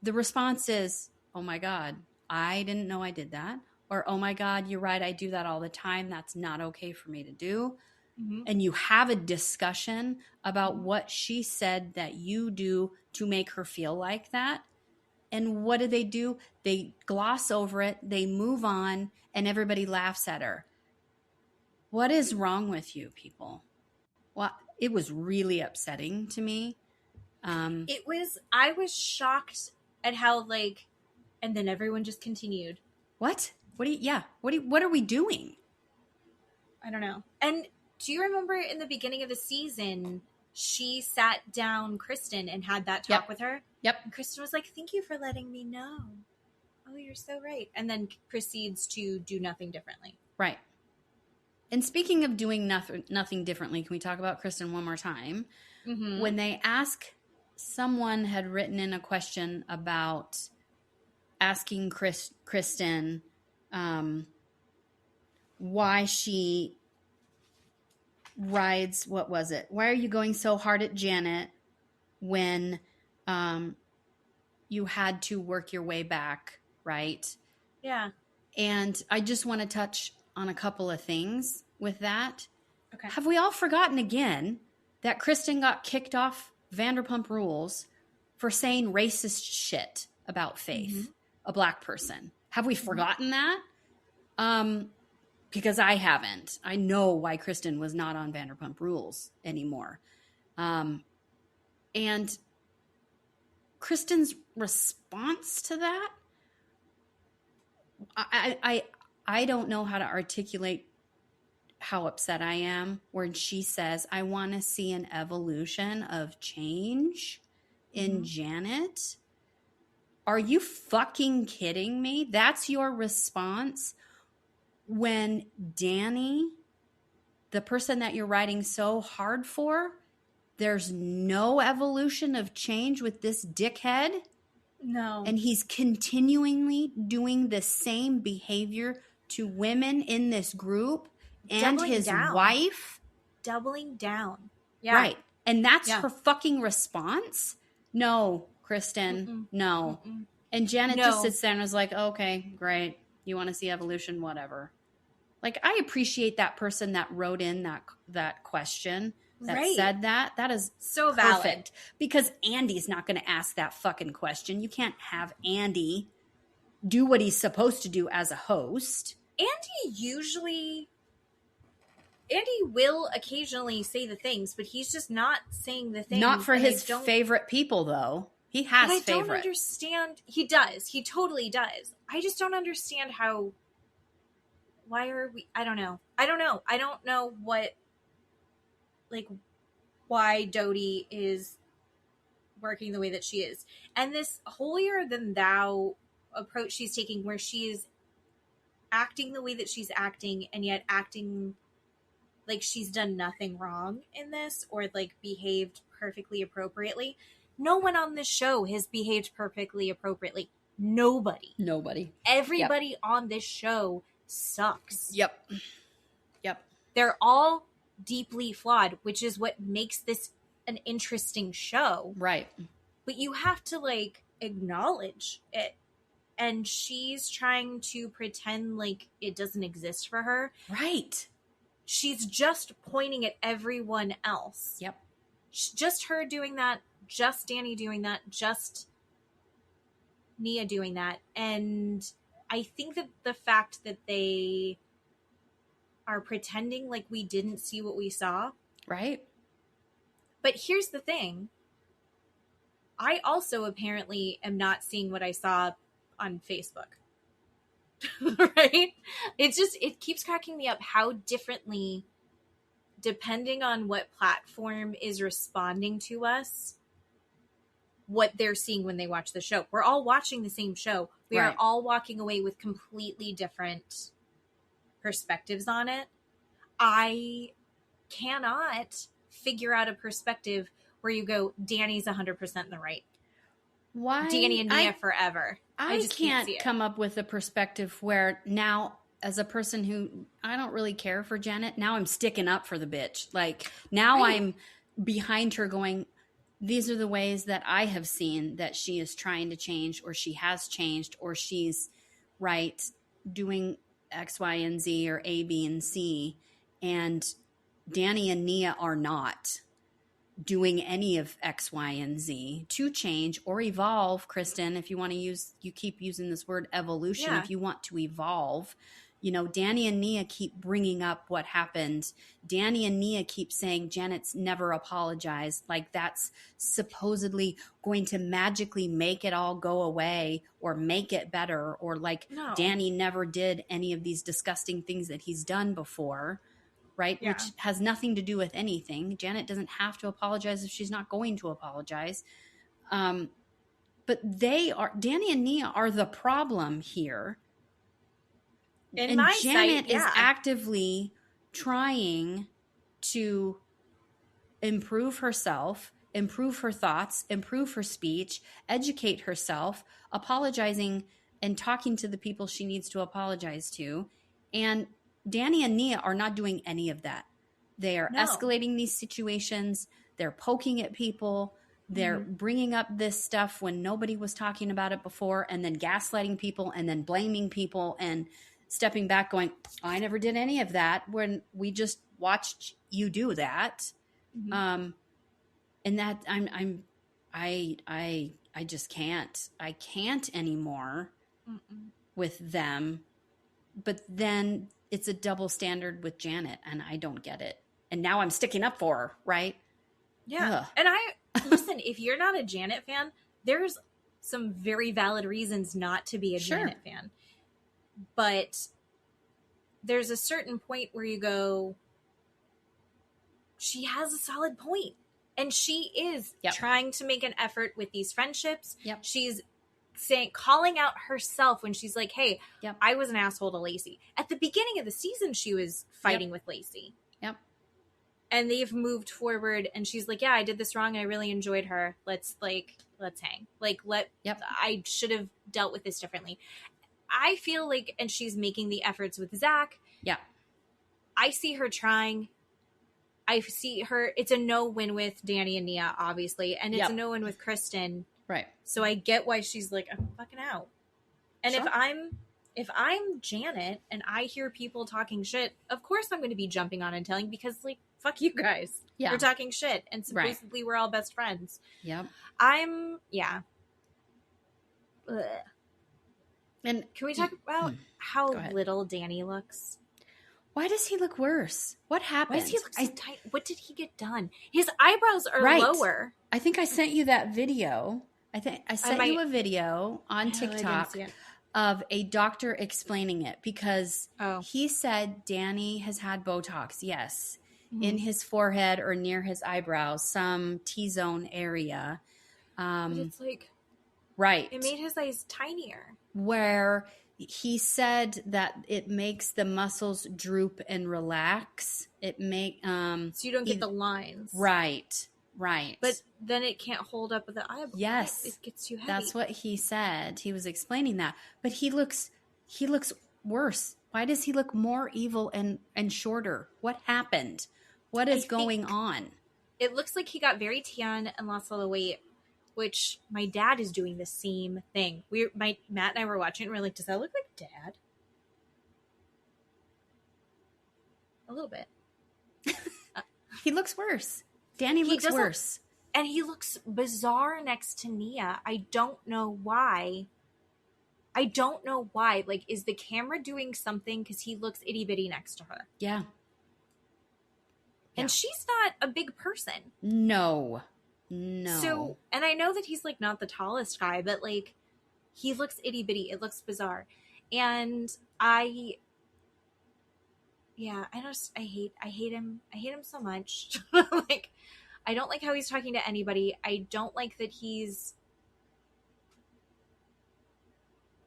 The response is, oh my God, I didn't know I did that. Or, oh my God, you're right, I do that all the time. That's not okay for me to do. Mm-hmm. And you have a discussion about what she said that you do to make her feel like that. And what do? They gloss over it, they move on, and everybody laughs at her. What is wrong with you people? Well, it was really upsetting to me. I was shocked at how, like, and then everyone just continued. What? What are we doing? I don't know. And do you remember in the beginning of the season, she sat down Kristen and had that talk with her? Yep. And Kristen was like, thank you for letting me know. Oh, you're so right. And then proceeds to do nothing differently. Right. And speaking of doing nothing differently, can we talk about Kristen one more time? Mm-hmm. When they someone had written in a question about asking Kristen why she rides, what was it? Why are you going so hard at Janet when you had to work your way back, right? Yeah. And I just want to touch on a couple of things with that. Okay. Have we all forgotten again that Kristen got kicked off Vanderpump Rules for saying racist shit about Faith, a black person? Have we forgotten that? Because I haven't. I know why Kristen was not on Vanderpump Rules anymore. And Kristen's response to that, I don't know how to articulate how upset I am when she says, I want to see an evolution of change in Janet. Are you fucking kidding me? That's your response when Danny, the person that you're writing so hard for, there's no evolution of change with this dickhead? No. And he's continually doing the same behavior to women in this group and Doubling his down. wife. Doubling down. Yeah. Right. And that's her fucking response? No, Kristen, no. And Janet just sits there and is like, okay, great. You want to see evolution? Whatever. Like, I appreciate that person that wrote in that question, that said that. That is so perfect. Valid. Because Andy's not going to ask that fucking question. You can't have Andy do what he's supposed to do as a host. Andy will occasionally say the things, but he's just not saying the things. Not for his favorite people, though. He has favorite. I don't understand. He does. He totally does. I just don't understand how. Why are we? I don't know. I don't know what. Like, why Dodie is working the way that she is, and this holier than thou approach she's taking, where she is acting the way that she's acting, and yet acting like she's done nothing wrong in this, or like behaved perfectly appropriately. No one on this show has behaved perfectly appropriately. Nobody. Everybody on this show sucks. Yep. They're all deeply flawed, which is what makes this an interesting show. Right. But you have to, like, acknowledge it. And she's trying to pretend like it doesn't exist for her. Right. She's just pointing at everyone else. Yep. Just her doing that, just Danny doing that, just Nia doing that. And I think that the fact that they are pretending like we didn't see what we saw. Right. But here's the thing. I also apparently am not seeing what I saw on Facebook. Right? It keeps cracking me up how differently, depending on what platform is responding to us, what they're seeing when they watch the show. We're all watching the same show. We are all walking away with completely different perspectives on it. I cannot figure out a perspective where you go, Danny's 100% in the right. Why? Danny and Nia forever. I just can't come up with a perspective where now, as a person who, I don't really care for Janet, now I'm sticking up for the bitch. Like, now I'm behind her going, these are the ways that I have seen that she is trying to change, or she has changed, or she's doing X, Y, and Z, or A, B, and C. And Danny and Nia are not doing any of X, Y, and Z to change or evolve. Kristen, if you want to you keep using this word evolution. If you want to evolve, Danny and Nia keep bringing up what happened. Danny and Nia keep saying Janet's never apologized. Like that's supposedly going to magically make it all go away or make it better. Or Danny never did any of these disgusting things that he's done before. Right? Yeah. Which has nothing to do with anything. Janet doesn't have to apologize if she's not going to apologize. But Danny and Nia are the problem here. And Janet is actively trying to improve herself, improve her thoughts, improve her speech, educate herself, apologizing and talking to the people she needs to apologize to. And Danny and Nia are not doing any of that. They are escalating these situations. They're poking at people. They're bringing up this stuff when nobody was talking about it before, and then gaslighting people and then blaming people and stepping back going, I never did any of that when we just watched you do that. And that I just can't. I can't anymore with them. But then it's a double standard with Janet, and I don't get it. And now I'm sticking up for her, right? Yeah. Ugh. And listen, if you're not a Janet fan, there's some very valid reasons not to be a Janet fan. But there's a certain point where you go, she has a solid point. And she is trying to make an effort with these friendships. Yep. She's calling out herself when she's like, hey, I was an asshole to Lacy. At the beginning of the season, she was fighting with Lacy. Yep. And they've moved forward, and she's like, yeah, I did this wrong. I really enjoyed her. Let's hang. I should have dealt with this differently. I feel like, and she's making the efforts with Zach. Yeah. I see her trying. I see her. It's a no-win with Danny and Nia, obviously. And it's a no-win with Kristen. Right. So I get why she's like, I'm fucking out. And if I'm Janet and I hear people talking shit, of course I'm going to be jumping on and telling, because like, fuck you guys. Yeah. You're talking shit. And supposedly we're all best friends. Yep. Ugh. And can we talk about how little Danny looks? Why does he look worse? What happened? Why does he look so tight? What did he get done? His eyebrows are lower. I think I sent you that video. I think I sent you a video on TikTok of a doctor explaining it, because he said Danny has had Botox, in his forehead or near his eyebrows, some T-zone area. But it's like, it made his eyes tinier. Where he said that it makes the muscles droop and relax. So you don't get the lines. Right. But then it can't hold up with the eyeball. Yes. It gets too heavy. That's what he said. He was explaining that. But he looks worse. Why does he look more evil and shorter? What happened? What is going on? It looks like he got very tan and lost all the weight, which my dad is doing the same thing. Matt and I were watching it and we're like, does that look like Dad? A little bit. He looks worse. Danny looks worse. And he looks bizarre next to Nia. I don't know why. Like, is the camera doing something? Because he looks itty bitty next to her. Yeah. And she's not a big person. No. So, and I know that he's like not the tallest guy, but like he looks itty bitty. It looks bizarre. And I hate him. I hate him so much. Like, I don't like how he's talking to anybody. I don't like that he's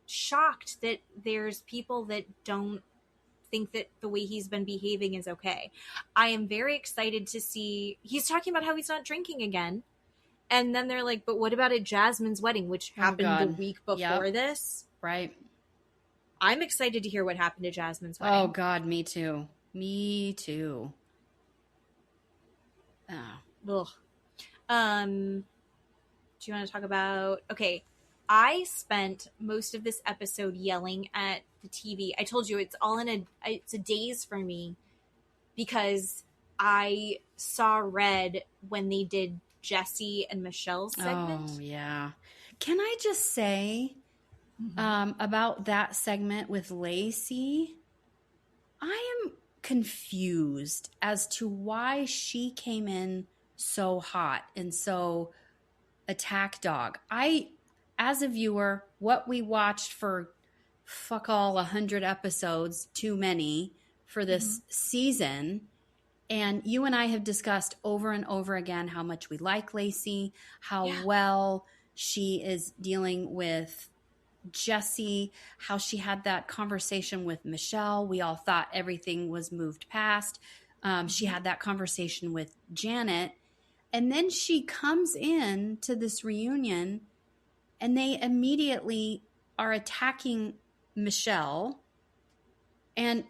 shocked that there's people that don't think that the way he's been behaving is okay. I am very excited to see, he's talking about how he's not drinking again. And then they're like, but what about at Jasmine's wedding, which happened the week before this? Right. I'm excited to hear what happened to Jasmine's wedding. Oh, God, me too. Oh. Do you want to talk about... Okay, I spent most of this episode yelling at the TV. I told you it's a daze for me, because I saw red when they did Jesse and Michelle's segment. Oh, yeah. Can I just say about that segment with Lacy? I am confused as to why she came in so hot and so attack dog. As a viewer, what we watched for fuck all 100 episodes, too many for this season. And you and I have discussed over and over again how much we like Lacy, how well she is dealing with Jesse, how she had that conversation with Michelle. We all thought everything was moved past. She had that conversation with Janet. And then she comes in to this reunion and they immediately are attacking Michelle, and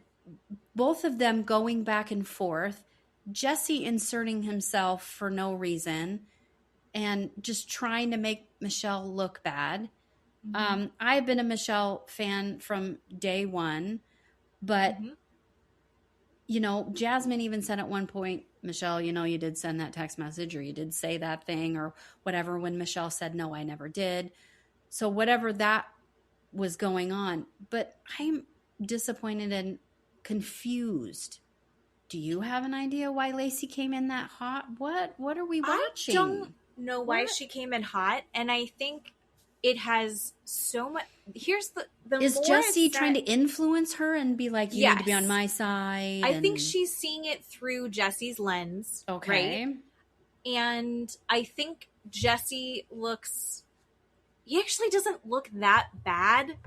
both of them going back and forth. Jesse inserting himself for no reason and just trying to make Michelle look bad. I've been a Michelle fan from day one, but Jasmine even said at one point, Michelle, you did send that text message, or you did say that thing or whatever, when Michelle said, no, I never did. So whatever that was going on, but I'm disappointed and confused. Do you have an idea why Lacy came in that hot? What are we watching? know why she came in hot, and I think it has so much. Here's the is more Jesse that, trying to influence her and be like, you need to be on my side? I think she's seeing it through Jesse's lens. Okay. Right? And I think Jesse looks, he actually doesn't look that bad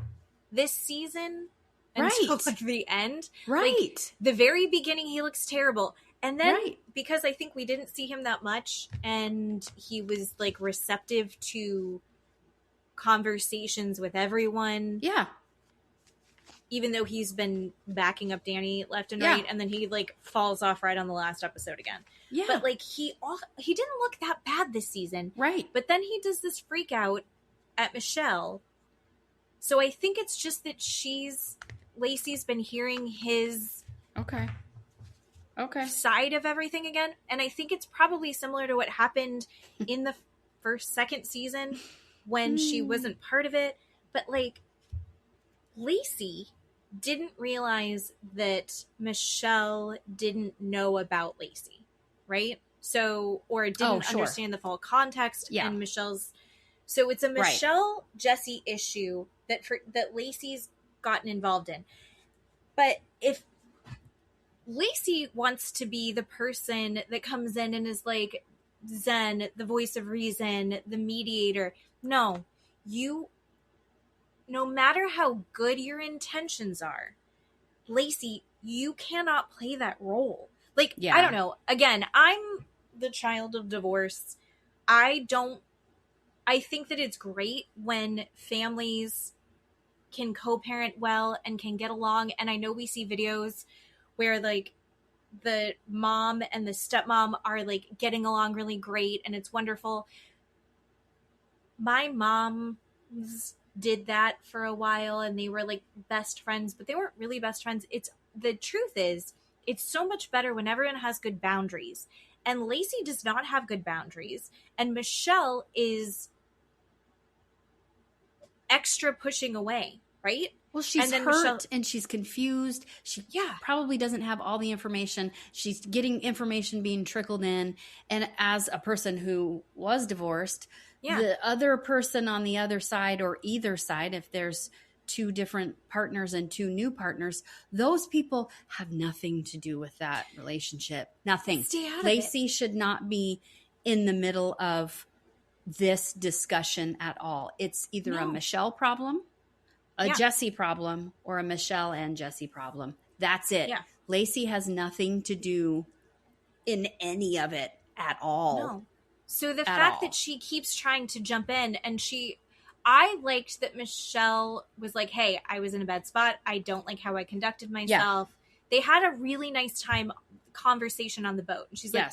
this season until like the end. Right. Like, the very beginning, he looks terrible. And then because I think we didn't see him that much and he was like receptive to conversations with everyone. Yeah. Even though he's been backing up Danny left and right, and then he like falls off right on the last episode again. Yeah. But like he didn't look that bad this season. Right. But then he does this freak out at Michelle. So I think it's just that Lacy's been hearing his side of everything again. And I think it's probably similar to what happened in the second season when she wasn't part of it. But like, Lacy didn't realize that Michelle didn't know about Lacy, right? So, or didn't understand the full context and Michelle's. So it's a Michelle Jesse issue that Lacy's gotten involved in. But if Lacy wants to be the person that comes in and is like Zen, the voice of reason, the mediator, no matter how good your intentions are, Lacy, you cannot play that role. Like, I don't know. Again, I'm the child of divorce. I think that it's great when families can co-parent well and can get along. And I know we see videos where like the mom and the stepmom are like getting along really great and it's wonderful. My mom did that for a while and they were like best friends, but they weren't really best friends. The truth is, it's so much better when everyone has good boundaries. And Lacy does not have good boundaries. And Michelle is extra pushing away, right? Well, she's hurt and she's confused. She probably doesn't have all the information. She's getting information being trickled in. And as a person who was divorced, the other person on the other side or either side, if there's two different partners and two new partners, those people have nothing to do with that relationship. Nothing. Lacy should not be in the middle of this discussion at all. It's either a Michelle problem, a Jesse problem, or a Michelle and Jesse problem. That's it. Yeah. Lacy has nothing to do in any of it at all. No. So the fact that she keeps trying to jump in and I liked that Michelle was like, hey, I was in a bad spot. I don't like how I conducted myself. Yeah. They had a really nice conversation on the boat. And she's like,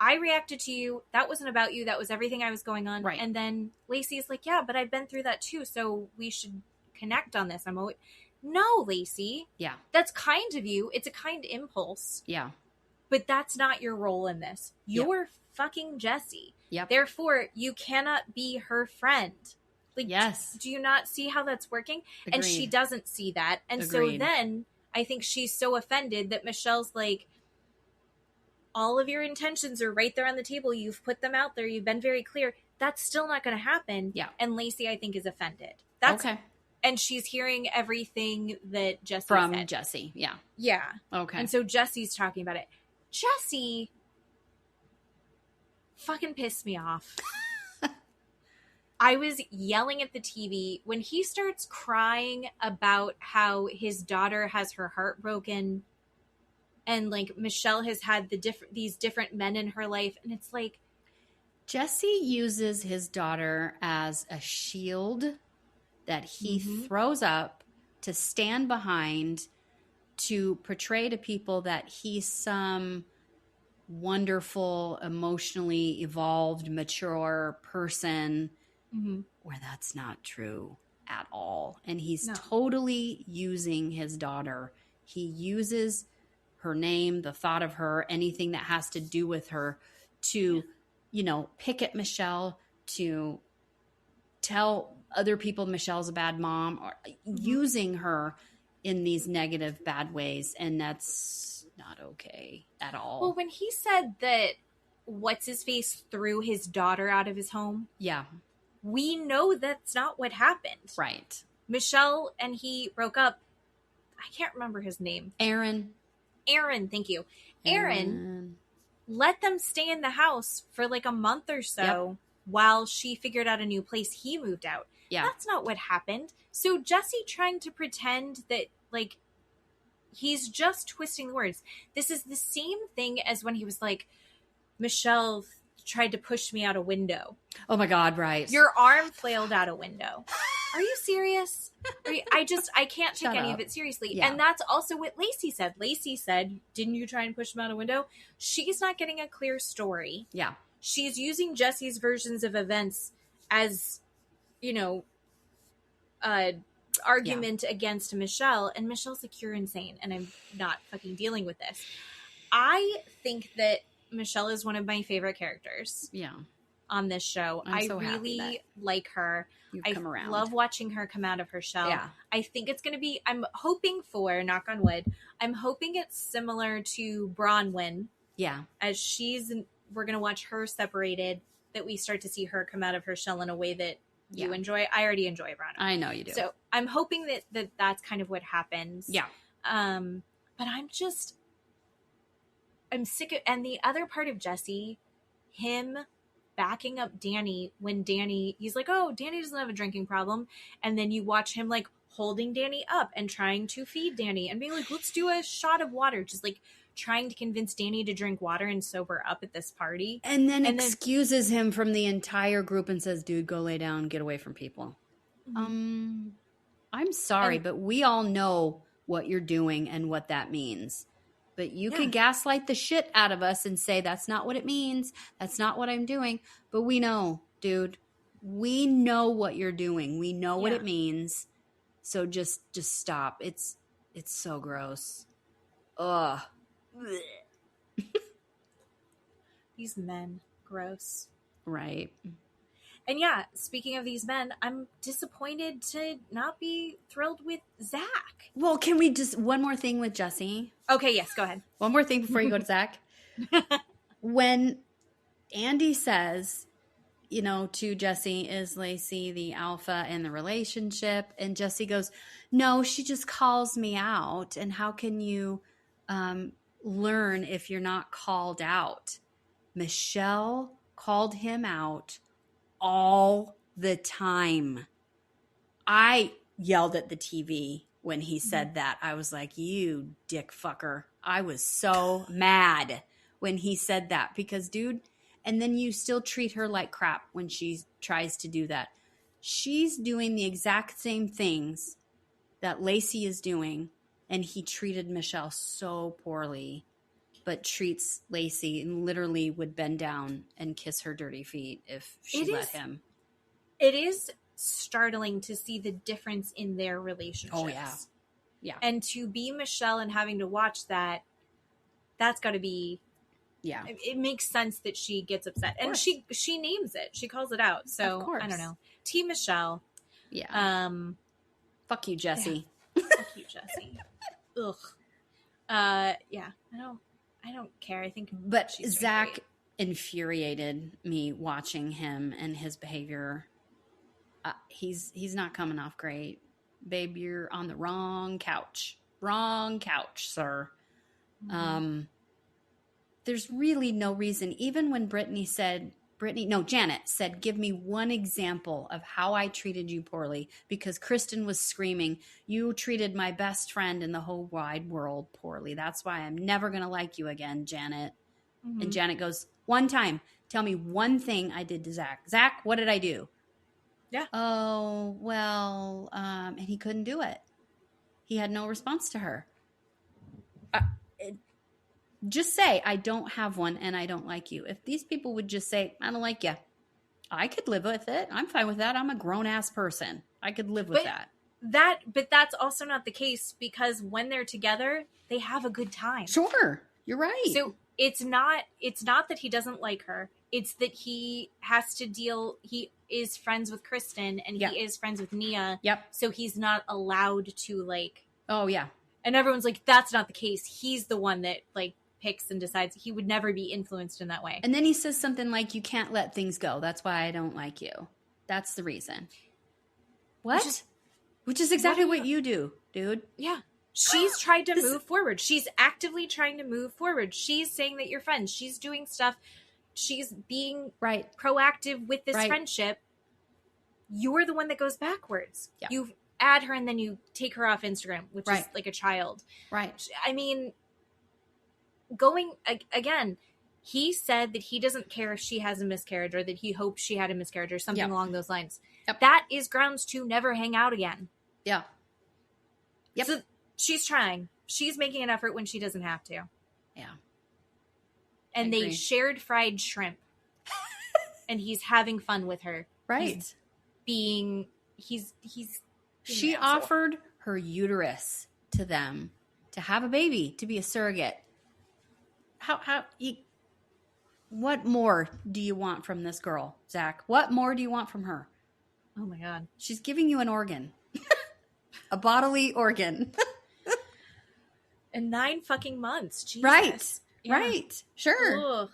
I reacted to you. That wasn't about you. That was everything I was going on. Right. And then Lacy is like, yeah, but I've been through that too. So we should connect on this. No, Lacy. Yeah. That's kind of you. It's a kind impulse. Yeah. But that's not your role in this. You're fucking Jessie. Yep. Therefore, you cannot be her friend. Like, do you not see how that's working? Agreed. And she doesn't see that. And so then I think she's so offended that Michelle's like, all of your intentions are right there on the table. You've put them out there. You've been very clear. That's still not going to happen. Yeah. And Lacy, I think, is offended. That's okay. And she's hearing everything that Jessie from said. Jessie. Yeah. Yeah. Okay. And so Jessie's talking about it. Jessie fucking pissed me off. I was yelling at the TV when he starts crying about how his daughter has her heart broken and like Michelle has had these different men in her life. And it's like, Jesse uses his daughter as a shield that he throws up to stand behind to portray to people that he's some wonderful, emotionally evolved, mature person where that's not true at all. And he's totally using his daughter. He uses her name, the thought of her, anything that has to do with her to, pick at Michelle, to tell other people Michelle's a bad mom, or using her in these negative, bad ways. And that's not okay at all. Well, when he said that what's-his-face threw his daughter out of his home. Yeah. We know that's not what happened. Right. Michelle and he broke up. I can't remember his name. Aaron, thank you. Aaron let them stay in the house for like a month or so while she figured out a new place. He moved out. Yeah. That's not what happened. So Jesse trying to pretend that, like, he's just twisting the words. This is the same thing as when he was like, Michelle tried to push me out a window. Oh my God, right. Your arm flailed out a window. Are you serious? I can't take any of it seriously. Yeah. And that's also what Lacy said. Lacy said, didn't you try and push him out a window? She's not getting a clear story. Yeah. She's using Jesse's versions of events as, you know, argument against Michelle. And Michelle's like, you're insane. And I'm not fucking dealing with this. I think that Michelle is one of my favorite characters. Yeah. On this show. I'm so really like her. I love watching her come out of her shell. Yeah. I think it's going to be, I'm hoping for, knock on wood, I'm hoping it's similar to Bronwyn. Yeah. As we're going to watch her separated, that we start to see her come out of her shell in a way that you enjoy. I already enjoy Bronwyn. I know you do. So I'm hoping that's kind of what happens. Yeah. But I'm sick of, and the other part of Jesse, him backing up Danny when he's like, oh, Danny doesn't have a drinking problem. And then you watch him like holding Danny up and trying to feed Danny and being like, let's do a shot of water. Just like trying to convince Danny to drink water and sober up at this party. And then excuses him from the entire group and says, dude, go lay down, get away from people. Mm-hmm. I'm sorry, but we all know what you're doing and what that means. But you can gaslight the shit out of us and say, that's not what it means. That's not what I'm doing. But we know, dude. We know what you're doing. We know what it means. So just stop. It's so gross. Ugh. These men. Gross. Right. And yeah, speaking of these men, I'm disappointed to not be thrilled with Zach. Well, can we just, one more thing with Jesse? Okay, yes, go ahead. One more thing before you go to Zach. When Andy says, you know, to Jesse, is Lacy the alpha in the relationship? And Jesse goes, no, she just calls me out. And how can you learn if you're not called out? Michelle called him out all the time. I yelled at the TV when he said that. I was like, you dick fucker. I was so mad when he said that because, dude, and then you still treat her like crap when she tries to do that. She's doing the exact same things that Lacy is doing, and he treated Michelle so poorly, but treats Lacy and literally would bend down and kiss her dirty feet if she let him. It is startling to see the difference in their relationships. Oh, yeah. Yeah. And to be Michelle and having to watch that, that's got to be... Yeah. It makes sense that she gets upset. And she names it. She calls it out. So, I don't know. Team Michelle. Yeah. Fuck you, Jesse. Yeah. Fuck you, Jesse. Ugh. Yeah. I don't care. I think, but Zach infuriated me watching him and his behavior. He's not coming off great, babe. You're on the wrong couch, sir. Mm-hmm. There's really no reason. Even when Janet said, give me one example of how I treated you poorly, because Kristen was screaming, you treated my best friend in the whole wide world poorly. That's why I'm never going to like you again, Janet. Mm-hmm. And Janet goes, one time, tell me one thing I did to Zach. Zach, what did I do? Yeah. Oh, well, and he couldn't do it. He had no response to her. Just say, I don't have one and I don't like you. If these people would just say, I don't like you, I could live with it. I'm fine with that. I'm a grown-ass person. I could live with that. But that's also not the case, because when they're together, they have a good time. Sure. You're right. So it's not that he doesn't like her. It's that he has to he is friends with Kristen and he is friends with Nia. Yep. So he's not allowed to, like... Oh, yeah. And everyone's like, that's not the case. He's the one that, like, picks and decides. He would never be influenced in that way. And then he says something like, you can't let things go. That's why I don't like you. That's the reason. What? Which is exactly what you do, dude. Yeah. She's tried to move forward. She's actively trying to move forward. She's saying that you're friends. She's doing stuff. She's being proactive with this friendship. You're the one that goes backwards. Yeah. You add her and then you take her off Instagram, which is like a child. Right. I mean, going again, he said that he doesn't care if she has a miscarriage or that he hopes she had a miscarriage or something along those lines. Yep. That is grounds to never hang out again. Yeah. Yep. So she's trying. She's making an effort when she doesn't have to. Yeah. And they shared fried shrimp. And he's having fun with her. Right. She offered her uterus to them to have a baby, to be a surrogate. What more do you want from this girl, Zach? What more do you want from her? Oh my God. She's giving you an organ. A bodily organ. In 9 fucking months. Jesus. Right. Yeah. Right. Sure. Ugh.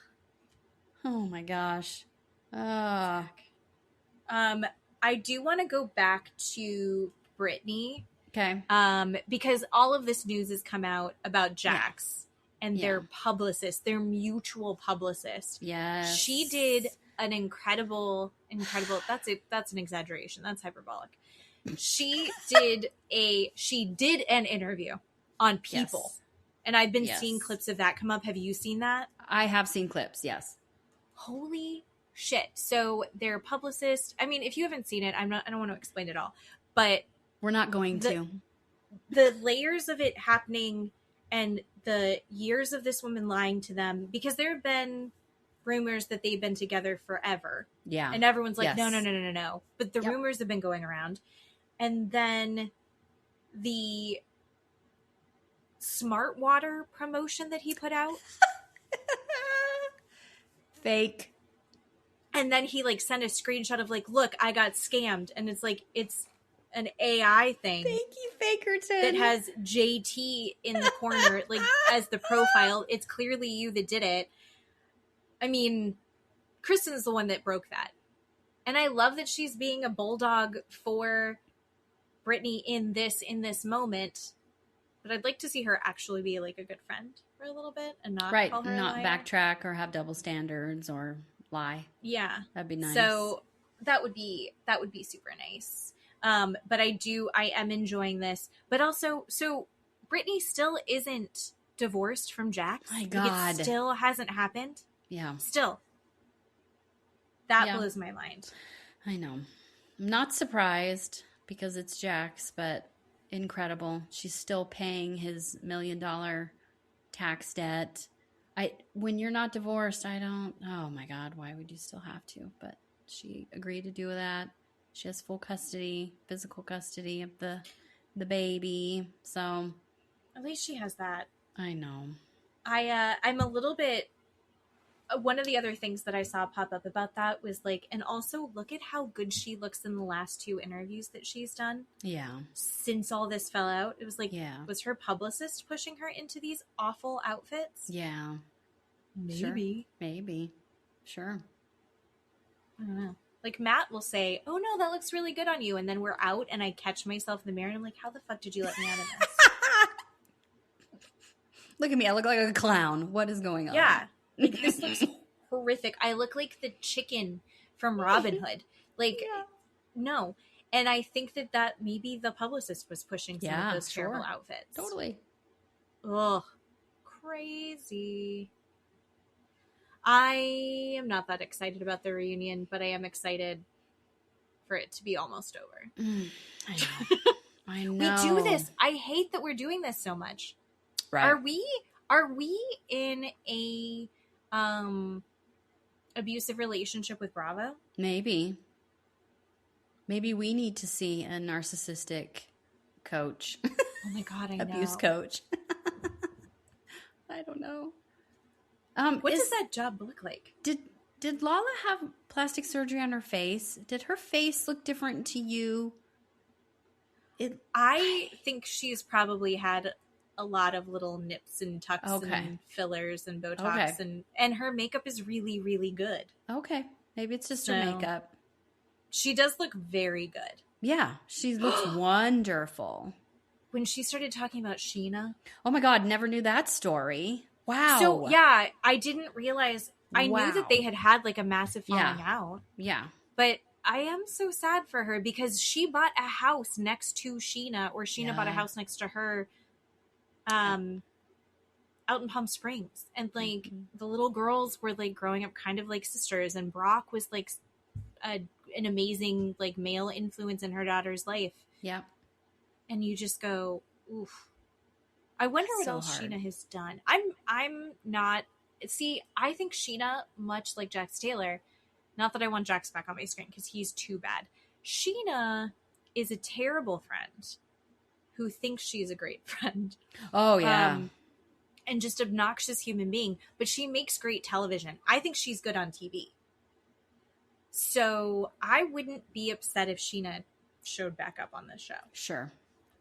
Oh my gosh. I do want to go back to Brittany. Okay. Because all of this news has come out about Jax and their publicist, their mutual publicist. Yes. She did an incredible, that's an exaggeration. That's hyperbolic. She did an interview on People. Yes. And I've been seeing clips of that come up. Have you seen that? I have seen clips, yes. Holy shit. So their publicist, I mean, if you haven't seen it, I don't want to explain it all, but we're not going to. The layers of it happening and the years of this woman lying to them, because there have been rumors that they've been together forever. Yeah. And everyone's like, no. But the rumors have been going around. And then the Smart Water promotion that he put out. Fake. And then he like sent a screenshot of like, look, I got scammed. And it's like, it's an AI thing. Thank you, Fakerton. That has JT in the corner, like as the profile. It's clearly you that did it. I mean, Kristen's the one that broke that. And I love that she's being a bulldog for Brittany in this moment. But I'd like to see her actually be like a good friend for a little bit and not call her not a liar. Backtrack or have double standards or lie. Yeah, that'd be nice. So that would be super nice. But I am enjoying this. But also, so Brittany still isn't divorced from Jax. My God, like it still hasn't happened. Yeah, still. That blows my mind. I know. I'm not surprised because it's Jax, but incredible. She's still paying his $1 million tax debt. When you're not divorced, oh my God, why would you still have to? But she agreed to do that. She has full custody, physical custody of the baby. So at least she has that. I know. I'm a little bit, one of the other things that I saw pop up about that was like, and also look at how good she looks in the last 2 interviews that she's done. Yeah. Since all this fell out, it was like, was her publicist pushing her into these awful outfits? Yeah. Maybe. Sure. Maybe. Sure. I don't know. Like Matt will say, oh no, that looks really good on you. And then we're out and I catch myself in the mirror and I'm like, how the fuck did you let me out of this? Look at me. I look like a clown. What is going on? Yeah. Like, this looks horrific. I look like the chicken from Robin Hood. Like, no. And I think that maybe the publicist was pushing some of those terrible outfits. Totally. Ugh. Crazy. I am not that excited about the reunion, but I am excited for it to be almost over. I know. I know. We do this. I hate that we're doing this so much. Right. Are we in a abusive relationship with Bravo? Maybe we need to see a narcissistic coach. Oh my God, I know. Abuse coach. I don't know. What does that job look like? Did Lala have plastic surgery on her face? Did her face look different to you? I think she's probably had a lot of little nips and tucks and fillers and Botox, and her makeup is really, really good. Okay. Maybe it's just her makeup. She does look very good. Yeah, she looks wonderful. When she started talking about Sheena. Oh my God, never knew that story. Wow. So, yeah, I didn't realize. I knew that they had like a massive falling out. Yeah. But I am so sad for her because she bought a house next to Sheena, or Sheena bought a house next to her out in Palm Springs. And like the little girls were like growing up kind of like sisters, and Brock was like an amazing like male influence in her daughter's life. Yeah. And you just go, oof. I wonder what else Sheena has done. I'm not. See, I think Sheena, much like Jax Taylor, not that I want Jax back on my screen because he's too bad. Sheena is a terrible friend who thinks she's a great friend. Oh, yeah. And just obnoxious human being. But she makes great television. I think she's good on TV. So I wouldn't be upset if Sheena showed back up on this show. Sure.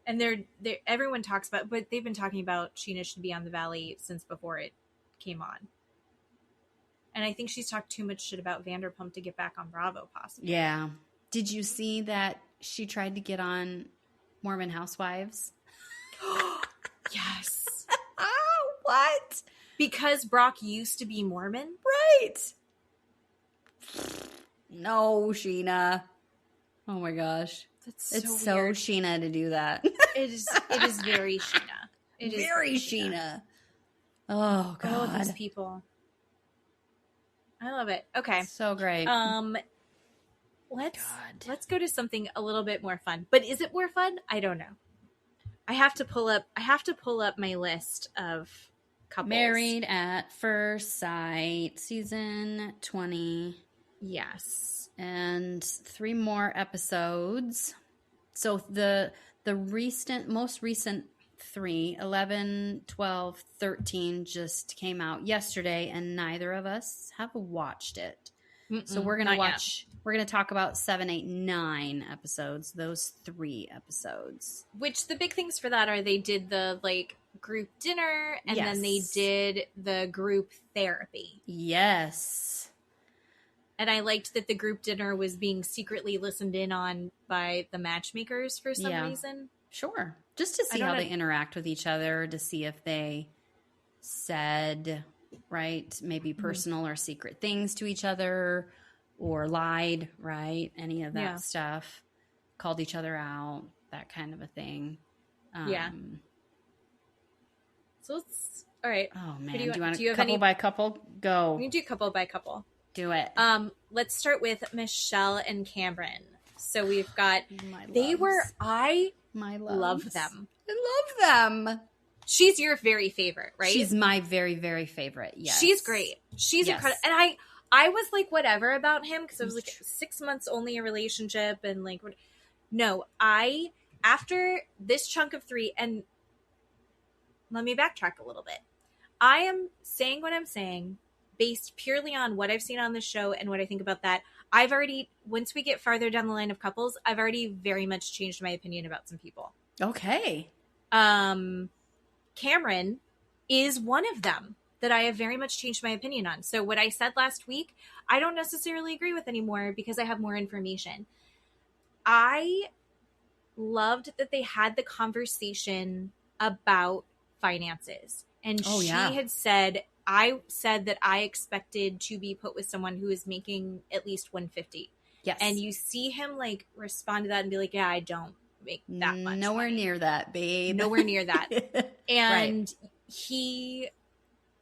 And everyone talks about, but they've been talking about Sheena should be on The Valley since before it came on. And I think she's talked too much shit about Vanderpump to get back on Bravo, possibly. Yeah. Did you see that she tried to get on Mormon Housewives? Yes. Oh, what? Because Brock used to be Mormon? Right. No, Sheena. Oh my gosh. It's so weird. Sheena to do that. It is very Sheena. It is very Sheena. Oh God. All of these people. I love it. Okay. So great. Let's go to something a little bit more fun. But is it more fun? I don't know. I have to pull up my list of couples. Married at First Sight, season 20. Yes. And 3 more episodes. So the most recent 3, 11, 12, 13 just came out yesterday, and neither of us have watched it. So we're going to talk about 7, 8, 9 episodes, those 3 episodes. Which the big things for that are they did the like group dinner, and then they did the group therapy. Yes. And I liked that the group dinner was being secretly listened in on by the matchmakers for some reason. Sure. Just to see how they interact with each other, to see if they said, right, maybe personal or secret things to each other, or lied, right? Any of that stuff. Called each other out, that kind of a thing. So let's, all right. Oh, man. Do you want to couple by couple? Go. We can do couple by couple. Do it. Let's start with Michelle and Cameron. So we've got, my love them. I love them. She's your very favorite, right? She's my very, very favorite. Yes. She's great. She's incredible. And I was like, whatever about him, because I was like 6 months only a relationship, and like, no, after this chunk of 3, and let me backtrack a little bit. I am saying what I'm saying based purely on what I've seen on the show and what I think about that. I've already, once we get farther down the line of couples, I've already very much changed my opinion about some people. Okay. Cameron is one of them that I have very much changed my opinion on. So what I said last week, I don't necessarily agree with anymore because I have more information. I loved that they had the conversation about finances. And had said, I said that I expected to be put with someone who is making at least $150. Yes. And you see him like respond to that and be like, yeah, I don't make that much. Nowhere near that, babe. Nowhere near that. And he,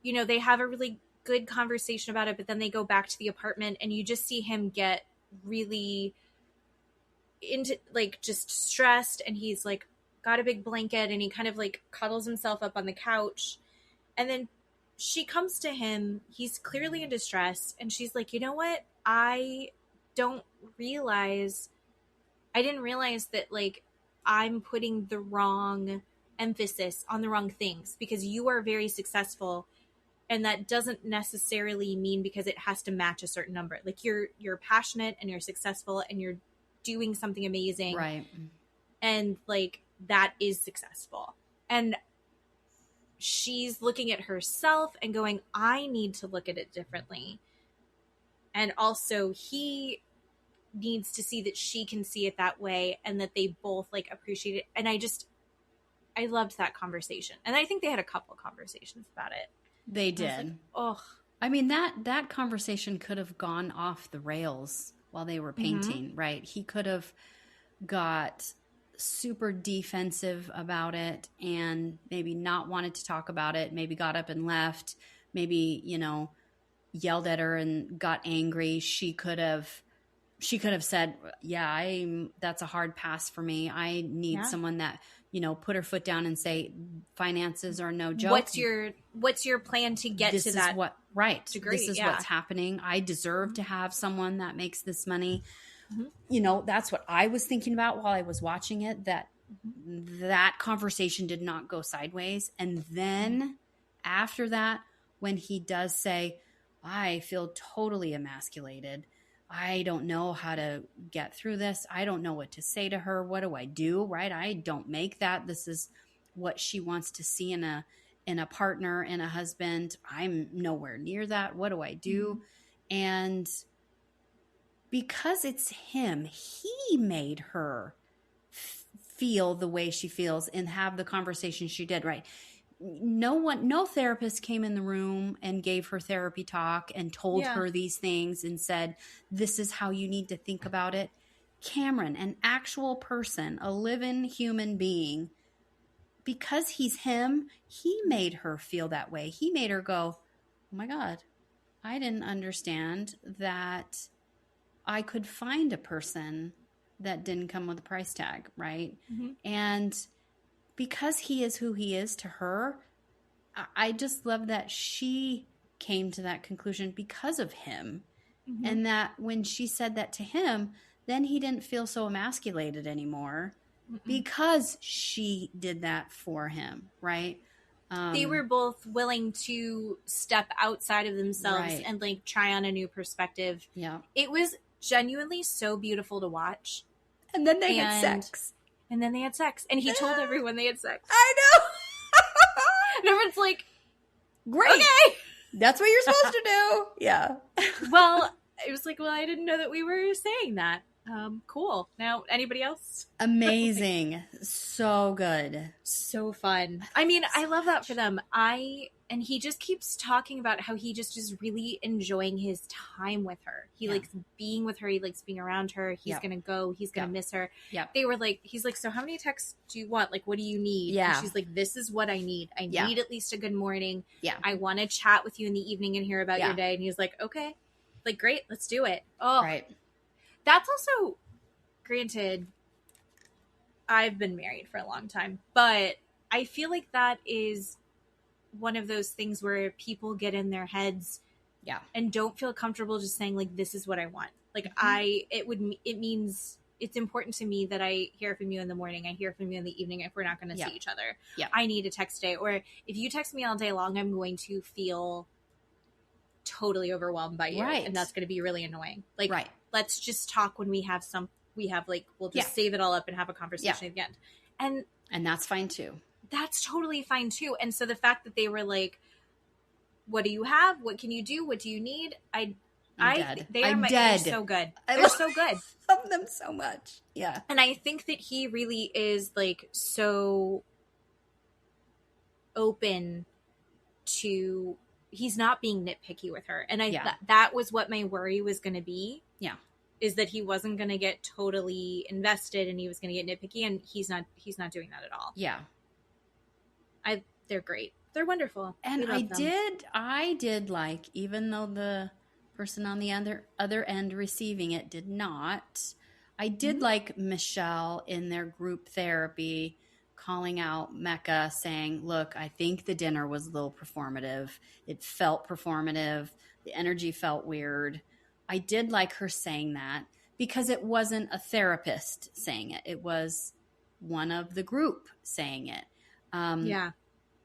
you know, they have a really good conversation about it, but then they go back to the apartment and you just see him get really into like just stressed, and he's like got a big blanket and he kind of like cuddles himself up on the couch. And then she comes to him, he's clearly in distress, and she's like, you know what? I didn't realize that like I'm putting the wrong emphasis on the wrong things, because you are very successful, and that doesn't necessarily mean because it has to match a certain number. Like you're passionate and you're successful and you're doing something amazing. Right. And like that is successful. And she's looking at herself and going, I need to look at it differently. And also he needs to see that she can see it that way, and that they both like appreciate it. And I loved that conversation. And I think they had a couple conversations about it. They did. Oh, I mean, that conversation could have gone off the rails while they were painting, right? He could have got super defensive about it and maybe not wanted to talk about it, maybe got up and left, maybe, yelled at her and got angry. She could have said, that's a hard pass for me. I need someone that, put her foot down and say, finances are no joke. What's your plan to get to that degree? This is what's happening. I deserve to have someone that makes this money. That's what I was thinking about while I was watching it, that conversation did not go sideways. And then after that, when he does say, I feel totally emasculated, I don't know how to get through this. I don't know what to say to her. What do I do? Right? I don't make that. This is what she wants to see in a partner, in a husband. I'm nowhere near that. What do I do? And because it's him, he made her feel the way she feels and have the conversation she did, right? No therapist came in the room and gave her therapy talk and told her these things and said, this is how you need to think about it. Cameron, an actual person, a living human being, because he's him, he made her feel that way. He made her go, oh my God, I didn't understand that I could find a person that didn't come with a price tag, right? And because he is who he is to her, I just love that she came to that conclusion because of him. And that when she said that to him, then he didn't feel so emasculated anymore because she did that for him, right? They were both willing to step outside of themselves and like try on a new perspective. Yeah. It was genuinely so beautiful to watch. And then they had sex. And then they had sex. And he told everyone they had sex. I know. And everyone's like, great. Okay. That's what you're supposed to do. Yeah. Well, it was like, I didn't know that we were saying that. Cool. Now, anybody else? Amazing. So good. So fun. I mean, I love that for them. And he just keeps talking about how he just is really enjoying his time with her. He likes being with her. He likes being around her. He's going to go. He's going to miss her. Yep. They were like, he's like, so how many texts do you want? Like, what do you need? Yeah. And she's like, this is what I need. I need at least a good morning. Yeah. I want to chat with you in the evening and hear about your day. And he's like, okay, like, great, let's do it. Oh, right. That's also, granted, I've been married for a long time, but I feel like that is one of those things where people get in their heads and don't feel comfortable just saying like, this is what I want. Like it means it's important to me that I hear from you in the morning. I hear from you in the evening if we're not going to see each other. Yeah. I need a text day. Or if you text me all day long, I'm going to feel totally overwhelmed by you. Right. And that's going to be really annoying. Like, let's just talk when we'll just save it all up and have a conversation at the end. And that's fine too. That's totally fine too. And so the fact that they were like, what do you have? What can you do? What do you need? They're so good. They're so good. I love them so much. Yeah. And I think that he really is like so open to, he's not being nitpicky with her. And that was what my worry was going to be. Yeah. Is that he wasn't going to get totally invested and he was going to get nitpicky, and he's not doing that at all. Yeah. They're great. They're wonderful. And I did like, even though the person on the other end receiving it did not, I did like Michelle in their group therapy calling out Mecca, saying, look, I think the dinner was a little performative. It felt performative. The energy felt weird. I did like her saying that because it wasn't a therapist saying it. It was one of the group saying it.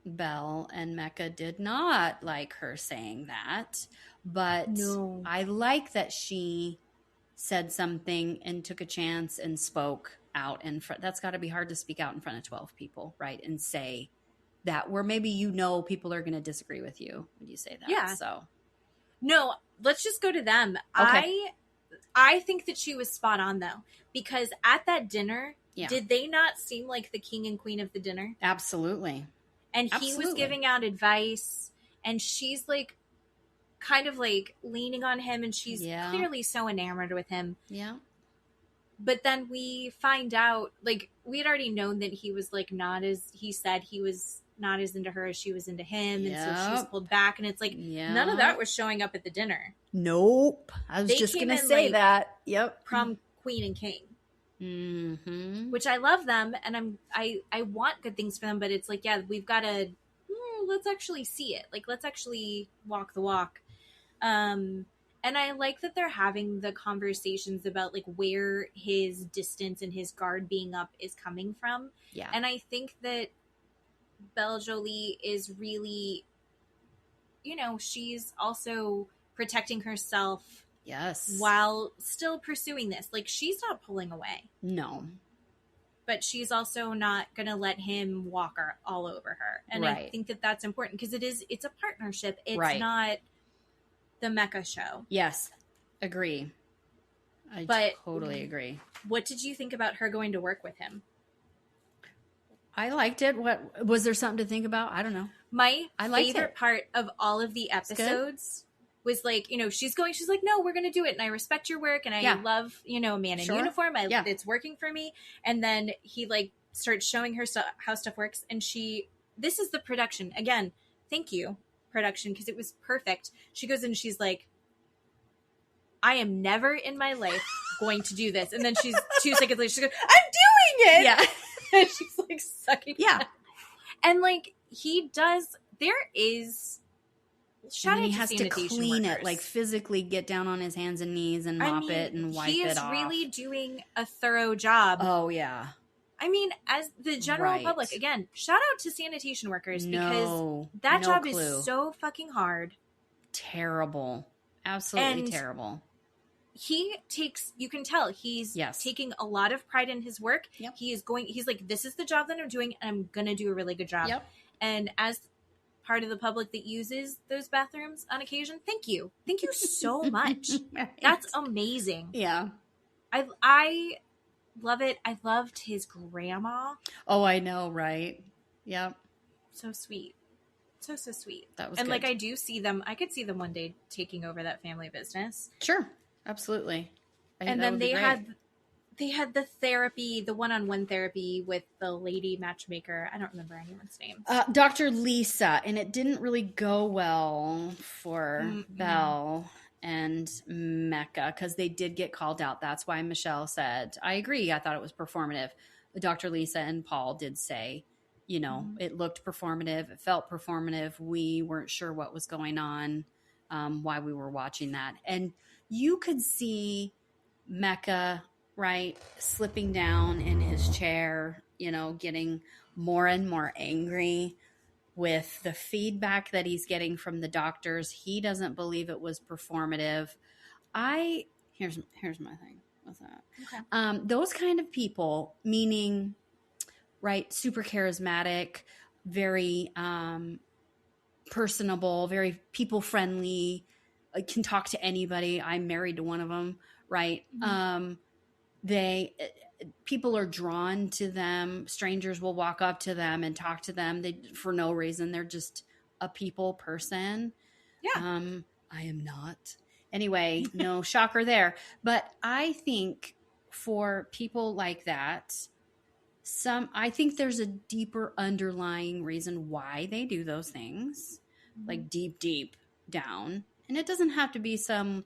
Belle and Mecca did not like her saying that, but I like that she said something and took a chance and spoke out in front. That's got to be hard to speak out in front of 12 people, right? And say that, where maybe people are going to disagree with you when you say that. Yeah. So no, let's just go to them. Okay. I think that she was spot on though, because at that dinner, did they not seem like the king and queen of the dinner? Absolutely. And he was giving out advice, and she's like kind of like leaning on him, and she's clearly so enamored with him. Yeah. But then we find out, like, we had already known that he was like not as, he said he was not as into her as she was into him. And so she was pulled back, and it's like none of that was showing up at the dinner. Nope. I was just going to say like, that. Yep. Prom queen and king. Mm-hmm. Which I love them, and I want good things for them, but it's like, yeah, we've got to, let's actually see it. Like, let's actually walk the walk. And I like that they're having the conversations about like where his distance and his guard being up is coming from. Yeah. And I think that Belle Jolie is really, she's also protecting herself. Yes. While still pursuing this. Like, she's not pulling away. No. But she's also not going to let him walk all over her. And I think that that's important because it's a partnership. It's not the Mecca show. Yes. Agree. I totally agree. What did you think about her going to work with him? I liked it. What was there something to think about? I don't know. My favorite part of all of the episodes was like, she's like, no, we're going to do it. And I respect your work. And I love, a man in uniform. It's working for me. And then he like starts showing her how stuff works. And this is the production. Again, thank you, production, because it was perfect. She goes and she's like, I am never in my life going to do this. And then she's 2 seconds later, she goes, I'm doing it. Yeah. And she's like sucking. Yeah. And like he does, there is, shout out he has to clean workers. It, like physically get down on his hands and knees and mop it and wipe it off. He is really doing a thorough job. Oh, yeah. I mean, as the general public, again, shout out to sanitation workers because that job is so fucking hard. Terrible. Absolutely terrible. He you can tell he's taking a lot of pride in his work. Yep. He's like, this is the job that I'm doing, and I'm going to do a really good job. Yep. And as part of the public that uses those bathrooms on occasion, thank you so much. That's amazing. Yeah. I love it. I loved his grandma. Oh, I know, right? Yep. So sweet. So sweet. That was and good. like I do see them, I could see them one day taking over that family business. Sure. Absolutely. And then they had the therapy, the one-on-one therapy with the lady matchmaker. I don't remember anyone's name. Dr. Lisa, and it didn't really go well for Belle and Mecca because they did get called out. That's why Michelle said, I agree. I thought it was performative. Dr. Lisa and Paul did say, it looked performative. It felt performative. We weren't sure what was going on, why we were watching that. And you could see Mecca, right, slipping down in his chair, getting more and more angry with the feedback that he's getting from the doctors. He doesn't believe it was performative. Here's my thing with that. Okay. Those kind of people, meaning, right, super charismatic, very personable, very people friendly, can talk to anybody. I'm married to one of them, right? Mm-hmm. People are drawn to them. Strangers will walk up to them and talk to them for no reason. They're just a people person. Yeah. I am not. Anyway, no shocker there. But I think for people like that, I think there's a deeper underlying reason why they do those things, like deep down. And it doesn't have to be some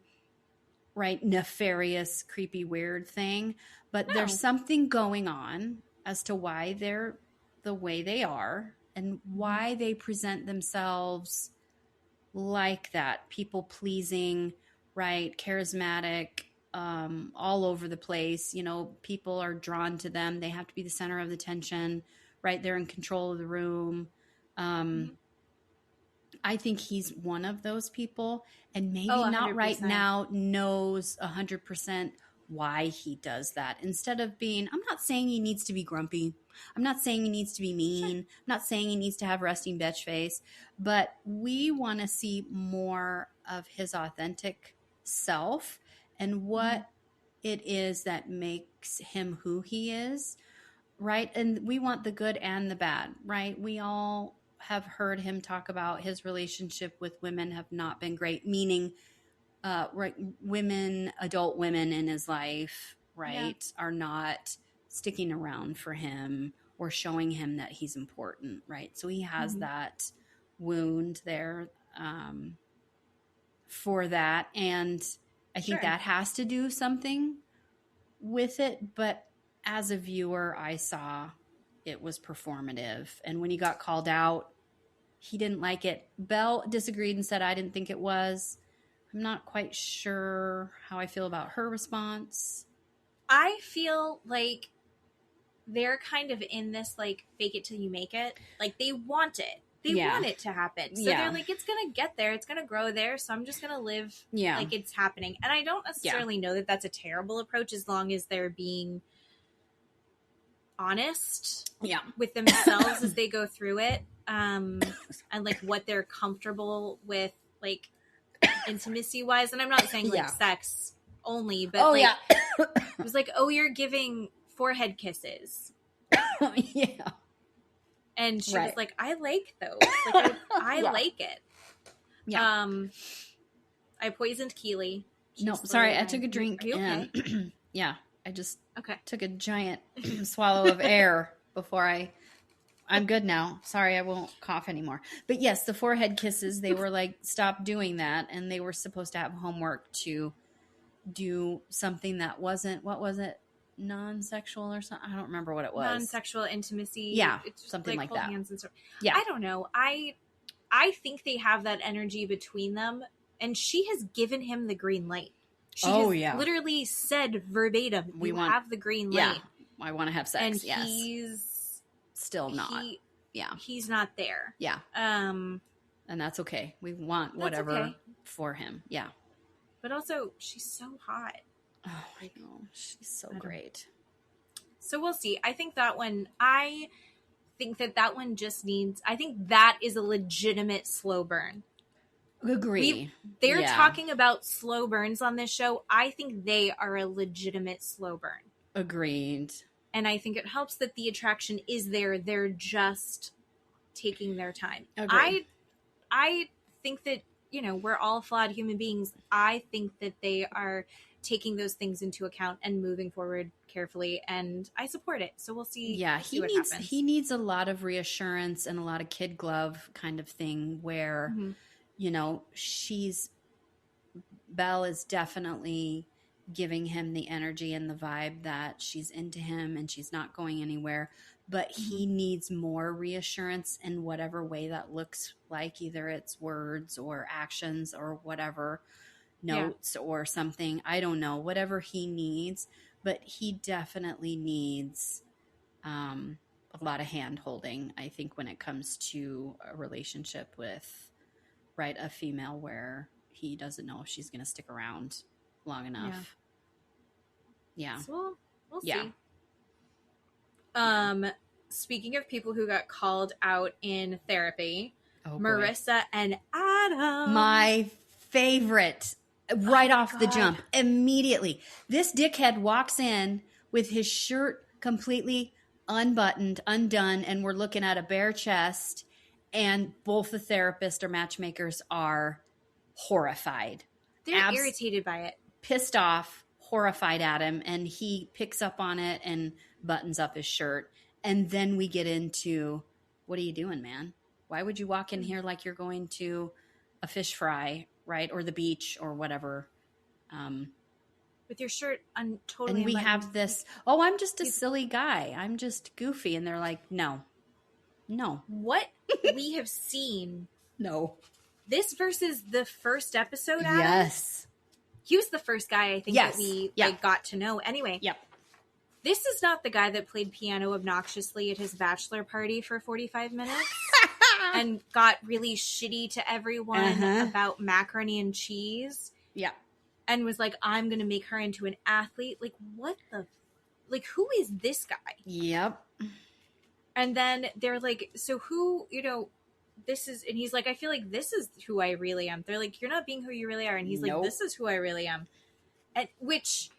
nefarious, creepy, weird thing, but there's something going on as to why they're the way they are and why they present themselves like that. People pleasing, right? Charismatic, all over the place. People are drawn to them. They have to be the center of the attention, right? They're in control of the room. I think he's one of those people, and maybe not right now knows 100% why he does that. Instead of being, I'm not saying he needs to be grumpy. I'm not saying he needs to be mean. I'm not saying he needs to have resting bitch face, but we want to see more of his authentic self and what it is that makes him who he is, right? And we want the good and the bad, right? We all have heard him talk about his relationship with women have not been great, meaning right, women, adult women in his life, right, are not sticking around for him or showing him that he's important, right? So he has that wound there for that. And I think that has to do something with it. But as a viewer, I saw it was performative. And when he got called out, he didn't like it. Belle disagreed and said, I didn't think it was. I'm not quite sure how I feel about her response. I feel like they're kind of in this, like, fake it till you make it. Like, they want it. They want it to happen. So they're like, it's going to get there. It's going to grow there. So I'm just going to live like it's happening. And I don't necessarily know that that's a terrible approach as long as they're being honest with themselves as they go through it. And, like, what they're comfortable with, like, intimacy wise. And I'm not saying, like, sex only, but it was like, oh, you're giving forehead kisses. And she was like, I like those. Like, I like it. I poisoned Keeley. No, sorry, I took a drink. Are you okay? I just took a giant swallow of air before I'm good now. Sorry, I won't cough anymore. But yes, the forehead kisses, they were like, stop doing that. And they were supposed to have homework to do something that wasn't, what was it? Non-sexual or something? I don't remember what it was. Non-sexual intimacy. Yeah, it's something like that. Hands and stuff. Yeah. I don't know. I think they have that energy between them. And she has given him the green light. She has literally said verbatim, we have the green light. I want to have sex. And he's still not. He's not there. Yeah. And that's okay. We want whatever for him. Yeah. But also, she's so hot. Oh, I know. She's so great. So we'll see. I think that one, just needs, I think that is a legitimate slow burn. Agree. They're talking about slow burns on this show. I think they are a legitimate slow burn. Agreed. And I think it helps that the attraction is there. They're just taking their time. Agreed. I think that, we're all flawed human beings. I think that they are taking those things into account and moving forward carefully, and I support it. So we'll see. Yeah, he needs a lot of reassurance and a lot of kid glove kind of thing where, Belle is definitely giving him the energy and the vibe that she's into him and she's not going anywhere, but he needs more reassurance in whatever way that looks like, either it's words or actions or whatever, notes or something. I don't know, whatever he needs, but he definitely needs a lot of hand holding, I think, when it comes to a relationship with a female where he doesn't know if she's going to stick around long enough. Yeah. So we'll see. Speaking of people who got called out in therapy, Marissa and Adam. My favorite. Right off the jump. Immediately. This dickhead walks in with his shirt completely unbuttoned, undone, and we're looking at a bare chest, and both the therapist or matchmakers are horrified. They're irritated by it. Pissed off, horrified at him, and he picks up on it and buttons up his shirt. And then we get into, what are you doing, man? Why would you walk in here like you're going to a fish fry, right? Or the beach or whatever. With your shirt totally and we have this, I'm just a silly guy. I'm just goofy. And they're like, no. What we have seen. No. This versus the first episode, Adam. Yes. He was the first guy, I think, that we got to know. Anyway. Yep. This is not the guy that played piano obnoxiously at his bachelor party for 45 minutes and got really shitty to everyone about macaroni and cheese. Yeah. And was like, I'm going to make her into an athlete. Like, what the... Like, who is this guy? Yep. And then they're like, so who, this is, and he's like, I feel like this is who I really am. They're like, you're not being who you really are. And he's like, this is who I really am. And which,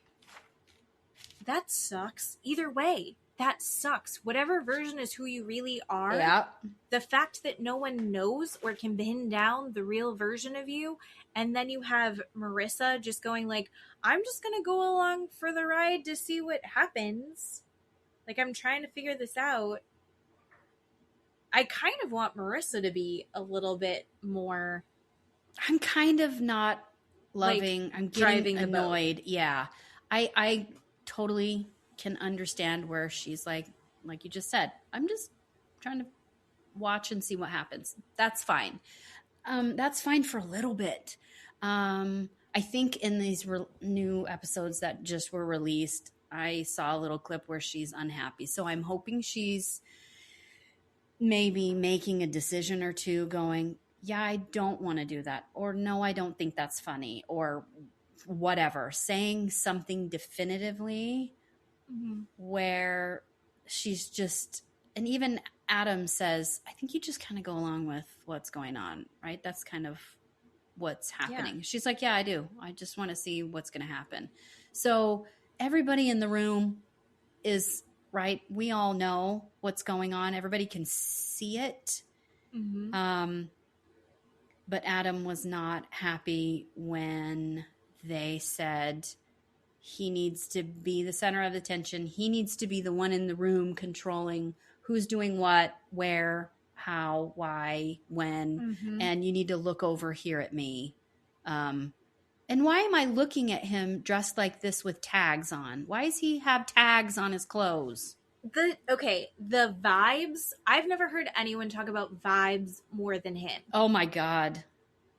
that sucks. Either way, that sucks. Whatever version is who you really are. Yeah. The fact that no one knows or can pin down the real version of you. And then you have Marissa just going like, I'm just going to go along for the ride to see what happens. Like, I'm trying to figure this out. I kind of want Marissa to be a little bit more. I'm kind of not loving. Like, I'm getting annoyed. Yeah. I totally can understand where she's like you just said, I'm just trying to watch and see what happens. That's fine. That's fine for a little bit. I think in these new episodes that just were released, I saw a little clip where she's unhappy. So I'm hoping she's maybe making a decision or two going, yeah, I don't want to do that. Or no, I don't think that's funny, or whatever. Saying something definitively where she's just, and even Adam says, I think you just kind of go along with what's going on, right? That's kind of what's happening. Yeah. She's like, yeah, I do. I just want to see what's going to happen. So everybody in the room is right. We all know what's going on. Everybody can see it. But Adam was not happy when they said he needs to be the center of attention. He needs to be the one in the room controlling who's doing what, where, how, why, when, and you need to look over here at me. And why am I looking at him dressed like this with tags on? Why does he have tags on his clothes? The vibes. I've never heard anyone talk about vibes more than him. Oh my God.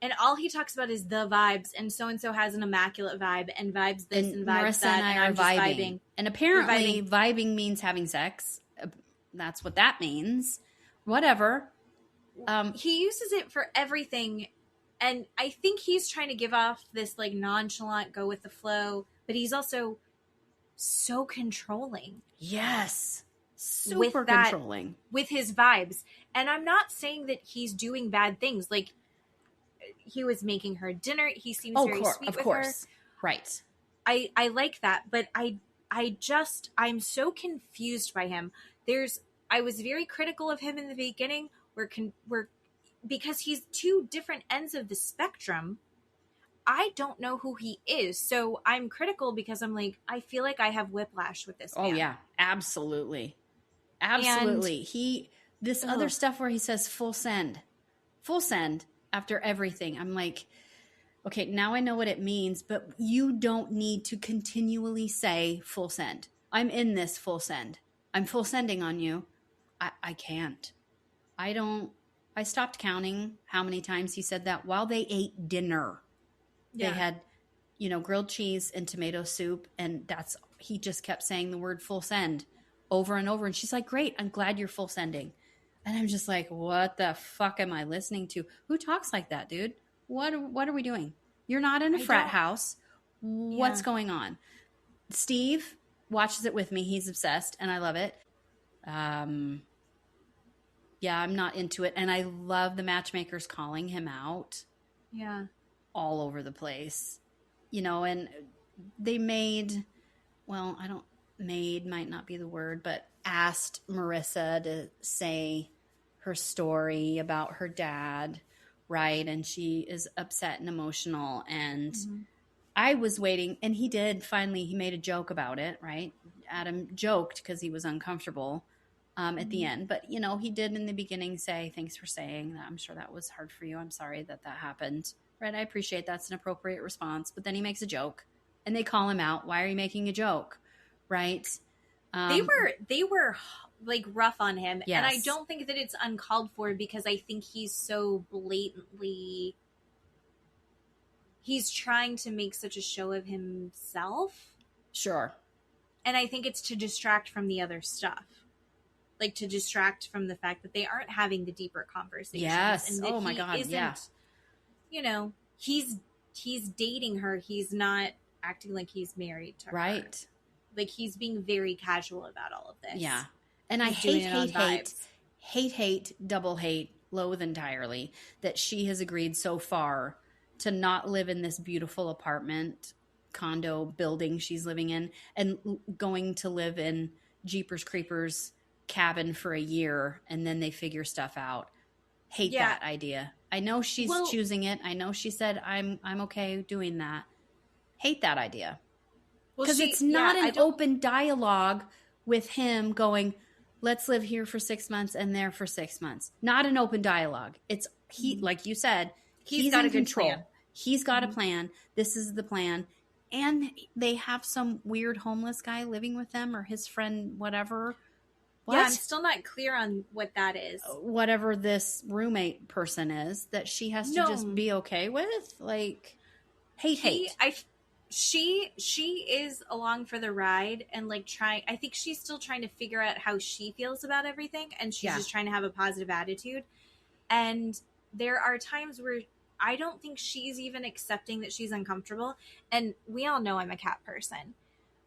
And all he talks about is the vibes, and so has an immaculate vibe, and vibes this and vibes Marissa that, and I are vibing. And apparently vibing means having sex. That's what that means. Whatever. He uses it for everything, and I think he's trying to give off this like nonchalant, go with the flow, but he's also so controlling. Yes. Super controlling. With his vibes. And I'm not saying that he's doing bad things. Like, he was making her dinner. He seems very sweet with her. Right. I like that, but I'm so confused by him. I was very critical of him in the beginning. Because he's two different ends of the spectrum. I don't know who he is. So I'm critical because I'm like, I feel like I have whiplash with this man. Oh yeah, absolutely. Absolutely. Other stuff where he says full send after everything. I'm like, okay, now I know what it means, but you don't need to continually say full send. I'm in this full send. I'm full sending on you. I can't. I stopped counting how many times he said that while they ate dinner. Yeah. They had, grilled cheese and tomato soup, and he just kept saying the word full send over and over. And she's like, great, I'm glad you're full sending. And I'm just like, what the fuck am I listening to? Who talks like that, dude? What are we doing? You're not in a frat house. What's going on? Steve watches it with me. He's obsessed, and I love it. Yeah, I'm not into it. And I love the matchmakers calling him out. Yeah. All over the place. And they might not be the word, but asked Marissa to say her story about her dad, right? And she is upset and emotional. And I was waiting, and he made a joke about it, right? Adam joked because he was uncomfortable at the end. But, he did in the beginning say, thanks for saying that. I'm sure that was hard for you. I'm sorry that happened. Right? I appreciate that's an appropriate response. But then he makes a joke, and they call him out. Why are you making a joke? Right? They were like rough on him. Yes. And I don't think that it's uncalled for, because I think he's so blatantly, he's trying to make such a show of himself. Sure. And I think it's to distract from the other stuff. Like, to distract from the fact that they aren't having the deeper conversations. Yes. And that oh my God. Yeah. He's dating her. He's not acting like he's married to her. Right. Like, he's being very casual about all of this. Yeah. And I doing it on hate, double hate, loathe entirely that she has agreed so far to not live in this beautiful apartment, condo, building she's living in, and going to live in Jeepers Creepers cabin for a year, and then they figure stuff out. Hate that idea. I know she's choosing it. I know she said I'm okay doing that. Hate that idea. Because it's not an open dialogue with him going, let's live here for 6 months and there for 6 months. Not an open dialogue. It's like you said, he's got in control. Plan. He's got a plan. This is the plan. And they have some weird homeless guy living with them, or his friend, whatever. What? Yeah, I'm still not clear on what that is. Whatever this roommate person is that she has to just be okay with. Like, hate. She is along for the ride and like trying. I think she's still trying to figure out how she feels about everything, and she's just trying to have a positive attitude. And there are times where I don't think she's even accepting that she's uncomfortable. And we all know I'm a cat person.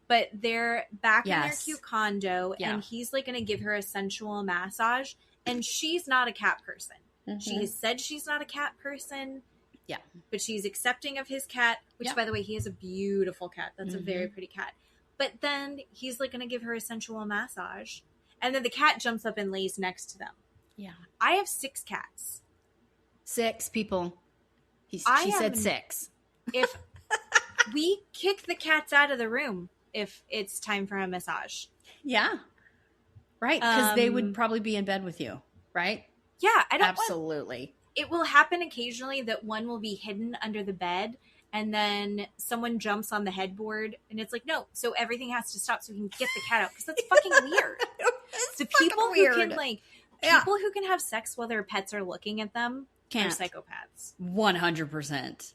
But they're back in their cute condo, and he's like going to give her a sensual massage. And she's not a cat person. Mm-hmm. She has said she's not a cat person. Yeah. But she's accepting of his cat, which, by the way, he has a beautiful cat. That's a very pretty cat. But then he's like going to give her a sensual massage. And then the cat jumps up and lays next to them. Yeah. I have 6 cats. 6 people. She said 6. If we kick the cats out of the room, if it's time for a massage. Yeah. Right. Because they would probably be in bed with you. Right. Yeah. Absolutely. It will happen occasionally that one will be hidden under the bed, and then someone jumps on the headboard, and it's like, no. So everything has to stop so we can get the cat out, because that's fucking weird. So people who can people who can have sex while their pets are looking at them are psychopaths. 100%.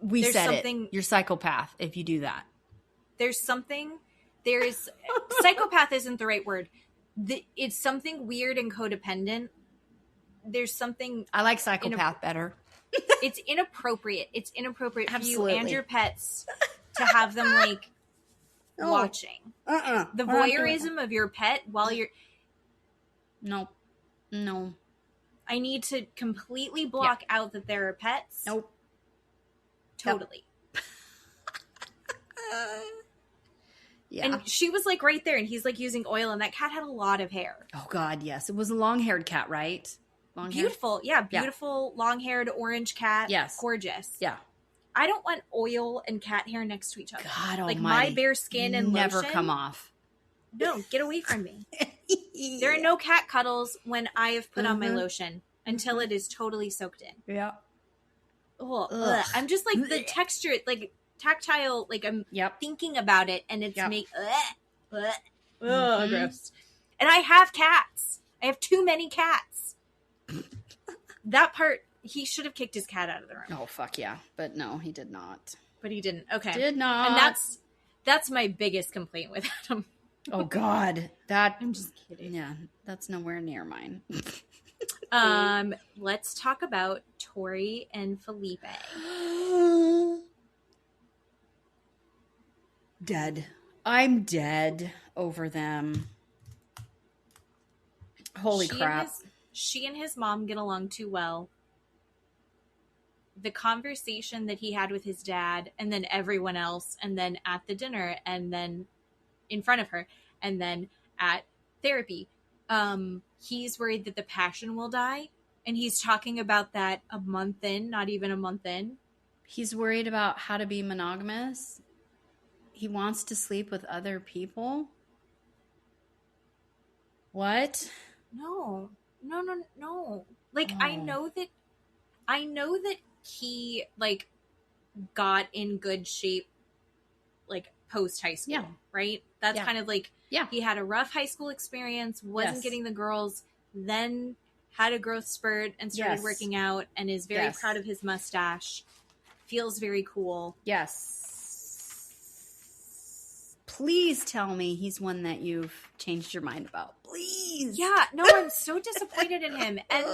There's said it. You're psychopath if you do that. Psychopath isn't the right word. It's something weird and codependent. There's something. I like psychopath better. It's inappropriate. It's inappropriate for you and your pets to have them like watching. The voyeurism of your pet while you're. No. I need to completely block out that there are pets. Nope. Totally. Yeah. And she was like right there, and he's like using oil, and that cat had a lot of hair. Oh God, yes. It was a long-haired cat, right? Beautiful. Yeah, beautiful long-haired orange cat. Yes. Gorgeous. Yeah. I don't want oil and cat hair next to each other. God almighty. Like my bare skin and never lotion. Come off. No, get away from me. There are no cat cuddles when I have put on my lotion until it is totally soaked in. Yeah. Oh, I'm just like the texture, like tactile, like I'm thinking about it, and it's gross. And I have cats. I have too many cats. That part, he should have kicked his cat out of the room. Oh fuck yeah, but no, he did not. But he didn't. Okay, did not. And that's my biggest complaint with Adam. Oh God, I'm just kidding. Yeah, that's nowhere near mine. Let's talk about Tori and Felipe. Dead. I'm dead over them. Holy crap. She and his mom get along too well. The conversation that he had with his dad, and then everyone else, and then at the dinner, and then in front of her, and then at therapy. He's worried that the passion will die, and he's talking about that a month in, not even a month in. He's worried about how to be monogamous. He wants to sleep with other people. What? No. Like, I know that he, like, got in good shape, like, post high school, right? That's kind of like, he had a rough high school experience, wasn't getting the girls, then had a growth spurt and started working out, and is very proud of his mustache. Feels very cool. Yes. Please tell me he's one that you've changed your mind about. Please. Yeah, no, I'm so disappointed in him. And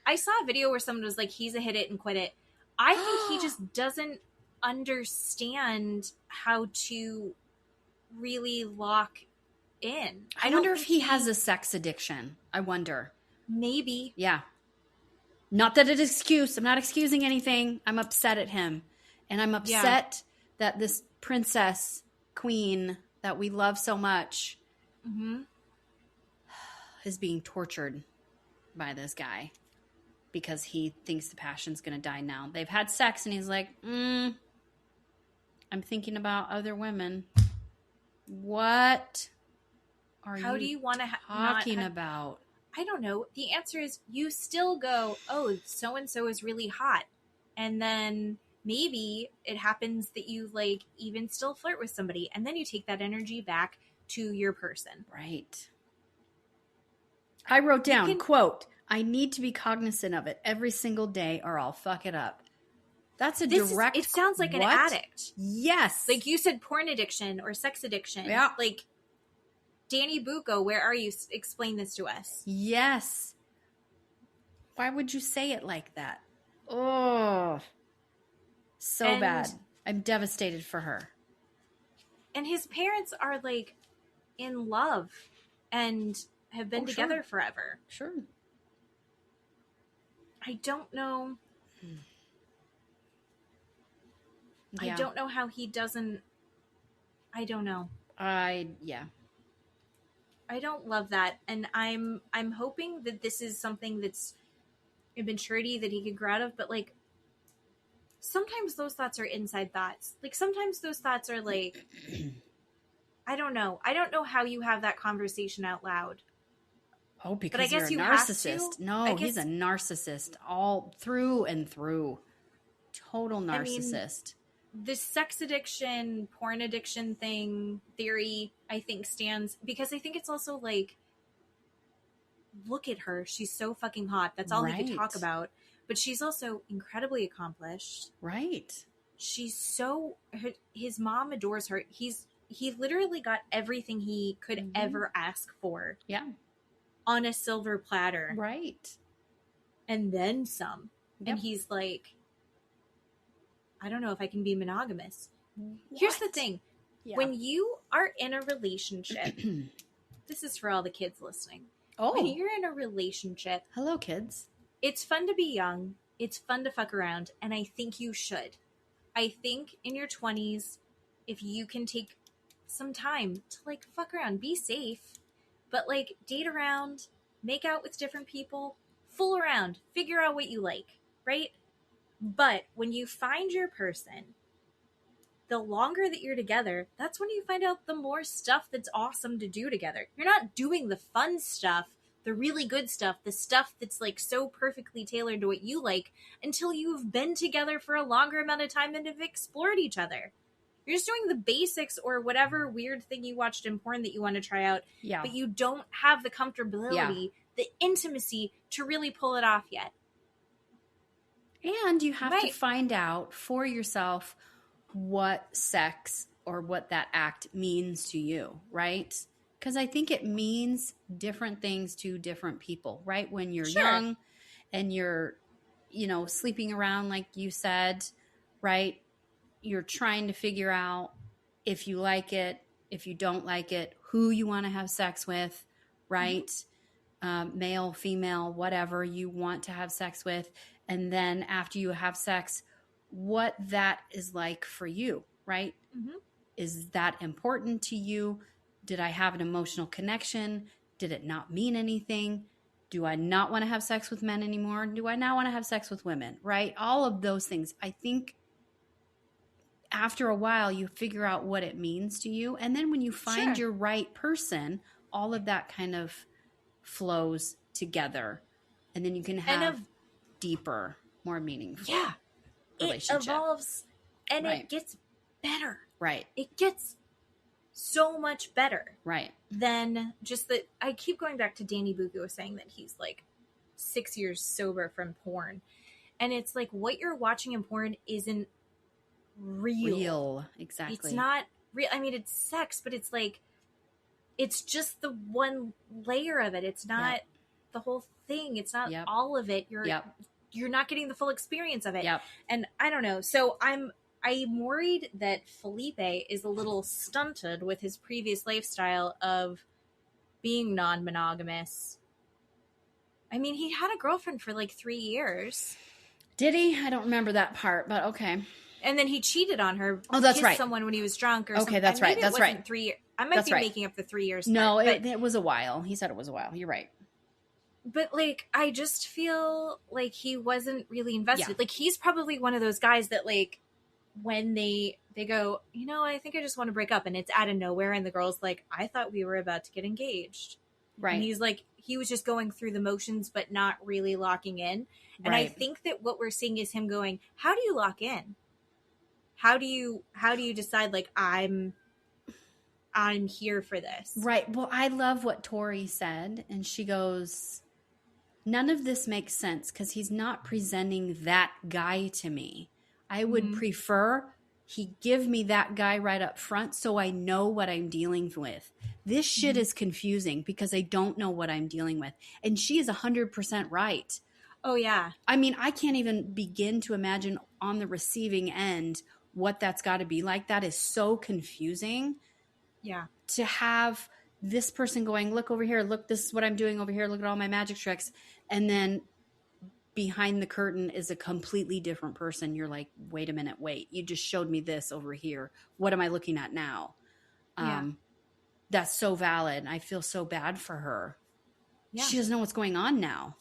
I saw a video where someone was like, he's a hit it and quit it. I think he just doesn't understand how to really lock in. I wonder if he has a sex addiction. I wonder. Maybe. Yeah. Not that it's excuse. I'm not excusing anything. I'm upset at him. And I'm upset that this princess queen that we love so much is being tortured by this guy because he thinks the passion's going to die now. They've had sex and he's like, I'm thinking about other women. What are How do you want to talking about? I don't know. The answer is you still go, oh, so-and-so is really hot. And then maybe it happens that you like even still flirt with somebody. And then you take that energy back to your person. Right. I wrote down, quote, I need to be cognizant of it every single day or I'll fuck it up. That's a direct. It sounds like an addict. Yes. Like you said, porn addiction or sex addiction. Yeah. Like, Danny Bucco, where are you? Explain this to us. Yes. Why would you say it like that? Oh, so bad. I'm devastated for her. And his parents are like in love and have been together forever. Sure. I don't know. Yeah. I don't know how he doesn't. I don't know. I don't love that, and I'm hoping that this is something that's a maturity that he could grow out of. But like, sometimes those thoughts are inside thoughts. Like sometimes those thoughts are like, I don't know. I don't know how you have that conversation out loud. Oh, because but I guess you're a narcissist. No, he's a narcissist all through and through. Total narcissist. The sex addiction, porn addiction theory, I think stands because I think it's also like, look at her. She's so fucking hot. That's all he could talk about. But she's also incredibly accomplished. Right. She's so, his mom adores her. He literally got everything he could ever ask for. Yeah. On a silver platter. Right. And then some. Yep. And he's like, I don't know if I can be monogamous. What? Here's the thing. Yeah. When you are in a relationship, this is for all the kids listening. Oh. When you're in a relationship. Hello, kids. It's fun to be young. It's fun to fuck around. And I think you should. I think in your 20s, if you can take some time to like fuck around, be safe, but like date around, make out with different people, fool around, figure out what you like, right? But when you find your person, the longer that you're together, that's when you find out the more stuff that's awesome to do together. You're not doing the fun stuff, the really good stuff, the stuff that's like so perfectly tailored to what you like until you've been together for a longer amount of time and have explored each other. You're just doing the basics or whatever weird thing you watched in porn that you want to try out. Yeah. But you don't have the comfortability, the intimacy to really pull it off yet. And you have to find out for yourself what sex or what that act means to you, right? Because I think it means different things to different people, right? When you're young and you're, sleeping around like you said, right? You're trying to figure out if you like it, if you don't like it, who you want to have sex with, right? Male, female, whatever you want to have sex with. And then after you have sex, what that is like for you, right? Mm-hmm. Is that important to you? Did I have an emotional connection? Did it not mean anything? Do I not want to have sex with men anymore? Do I not want to have sex with women, right? All of those things. I think after a while, you figure out what it means to you. And then when you find your right person, all of that kind of flows together. And then you can have deeper, more meaningful relationship. It evolves and it gets better. Right. It gets so much better. Right. Than just that. I keep going back to Danny Bucco saying that he's like 6 years sober from porn. And it's like what you're watching in porn isn't real. Exactly. It's not real. I mean, it's sex, but it's like, it's just the one layer of it. It's not the whole thing. It's not all of it. You're not getting the full experience of it. Yep. And I don't know. So I'm worried that Felipe is a little stunted with his previous lifestyle of being non-monogamous. I mean, he had a girlfriend for like 3 years. Did he? I don't remember that part, but okay. And then he cheated on her. Oh, that's right. Someone when he was drunk or something. Okay, that's right. Maybe That's right. 3 years. I might be making up the 3 years. No, part, it was a while. He said it was a while. You're right. But like, I just feel like he wasn't really invested. Yeah. Like, he's probably one of those guys that like, when they go, you know, I think I just want to break up, and it's out of nowhere, and the girl's like, I thought we were about to get engaged. Right. And he's like, he was just going through the motions, but not really locking in. And I think that what we're seeing is him going, how do you lock in? How do you decide, like, I'm here for this? Right. Well, I love what Tori said. And she goes, none of this makes sense because he's not presenting that guy to me. I would prefer he give me that guy right up front so I know what I'm dealing with. This shit is confusing because I don't know what I'm dealing with. And she is 100% right. Oh, yeah. I mean, I can't even begin to imagine on the receiving end what that's got to be like. That is so confusing. Yeah. To have this person going, look over here, look, this is what I'm doing over here, look at all my magic tricks. And then behind the curtain is a completely different person. You're like, wait a minute, you just showed me this over here. What am I looking at now? That's so valid. I feel so bad for her. Yeah. She doesn't know what's going on now.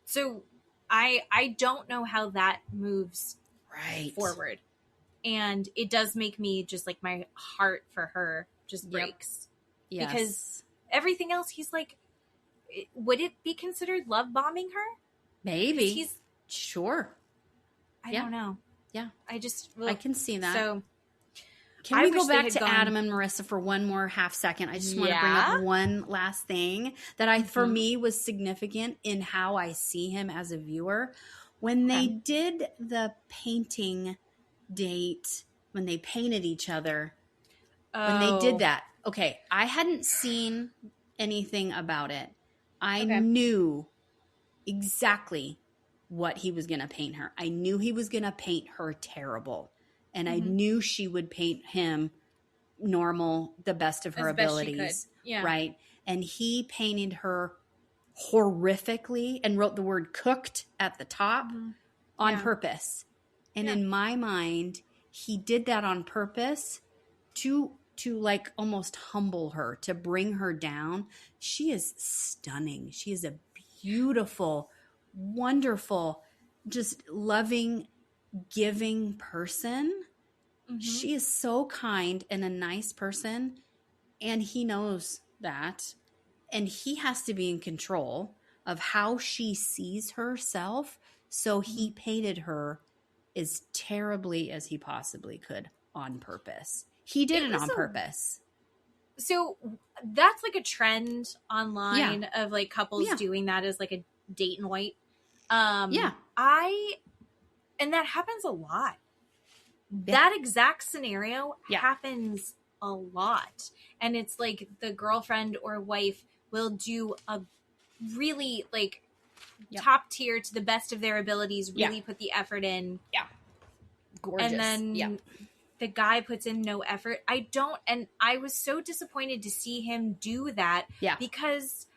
So I don't know how that moves forward. And it does make me just like, my heart for her just breaks. Yes. Because everything else, he's like, would it be considered love bombing her? Maybe. Sure. I don't know. Yeah. I can see that. So can we go back to Adam and Marissa for one more half second? I just want to bring up one last thing that for me was significant in how I see him as a viewer. When they did the painting date, when they painted each other, when they did that, okay, I hadn't seen anything about it. I knew exactly what he was going to paint her. I knew he was going to paint her terrible. And I knew she would paint him normal, the best of her abilities. Yeah. Right? And he painted her horrifically and wrote the word cooked at the top on purpose. And in my mind, he did that on purpose to like almost humble her, to bring her down. She is stunning. She is a beautiful, wonderful, just loving, giving person. She is so kind and a nice person, and he knows that, and he has to be in control of how she sees herself, so he painted her as terribly as he possibly could on purpose. He did it on purpose. So that's like a trend online of like couples doing that as like a date night. And that happens a lot. That exact scenario happens a lot. And it's like the girlfriend or wife will do a really like top tier to the best of their abilities, really put the effort in. Yeah. Gorgeous. And then the guy puts in no effort. And I was so disappointed to see him do that because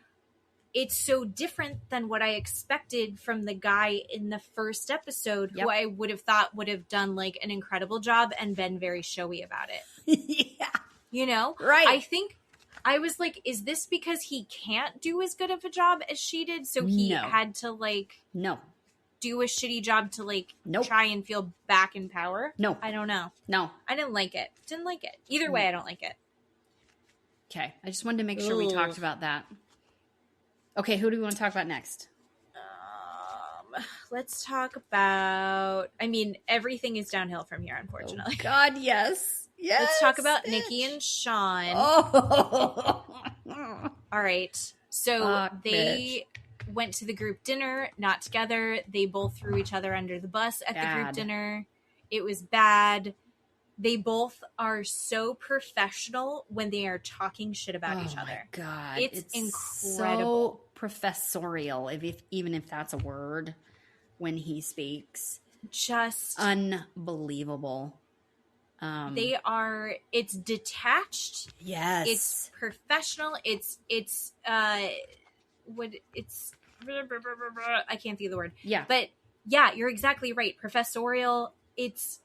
it's so different than what I expected from the guy in the first episode, who I would have thought would have done like an incredible job and been very showy about it. You know? Right. I think I was like, is this because he can't do as good of a job as she did? So he had to like do a shitty job to like try and feel back in power? No. I don't know. No. I didn't like it. Didn't like it. Either way, I don't like it. Okay. I just wanted to make sure we talked about that. Okay, who do we want to talk about next? Let's talk about, I mean, everything is downhill from here, unfortunately. Oh, God, yes. Yes. Let's talk about Nikki and Sean. Oh. All right. So they went to the group dinner, not together. They both threw each other under the bus at the group dinner. It was bad. They both are so professional when they are talking shit about each other. Oh, my God. It's incredible. So professorial, even if that's a word, when he speaks. Just unbelievable. It's detached. Yes. It's professional. It's I can't think of the word. Yeah. But yeah, you're exactly right. Professorial. It's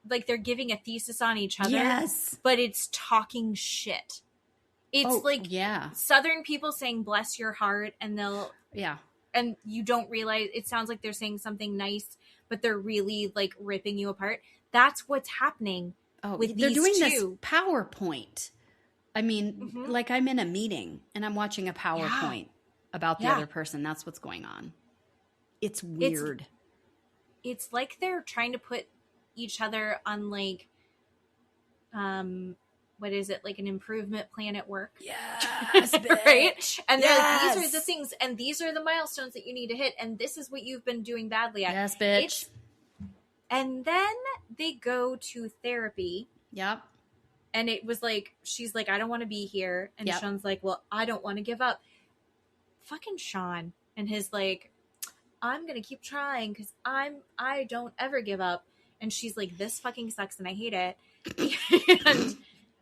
like they're giving a thesis on each other. Yes. But it's talking shit. It's Southern people saying bless your heart, and and you don't realize, it sounds like they're saying something nice, but they're really like ripping you apart. That's what's happening. With they're these doing two. this PowerPoint. I mean, like I'm in a meeting and I'm watching a PowerPoint about the other person. That's what's going on. It's weird. It's like they're trying to put each other on like, what is it? Like an improvement plan at work. Yes, right? And they're like, these are the things, and these are the milestones that you need to hit, and this is what you've been doing badly at. Yes, bitch. And then they go to therapy. Yep. And it was like, she's like, I don't want to be here. And Sean's like, well, I don't want to give up. Fucking Sean. And his like, I'm going to keep trying because I don't ever give up. And she's like, this fucking sucks and I hate it. And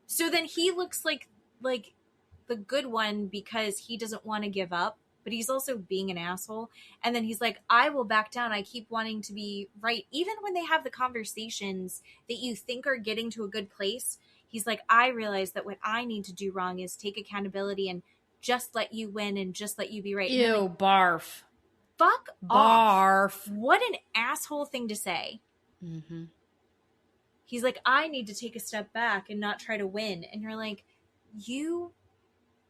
so then he looks like the good one because he doesn't want to give up, but he's also being an asshole. And then he's like, I will back down. I keep wanting to be right. Even when they have the conversations that you think are getting to a good place, he's like, I realize that what I need to do wrong is take accountability and just let you win and just let you be right. Ew, like, barf. Fuck barf. Off. What an asshole thing to say. Mm-hmm. He's like, I need to take a step back and not try to win. And you're like, you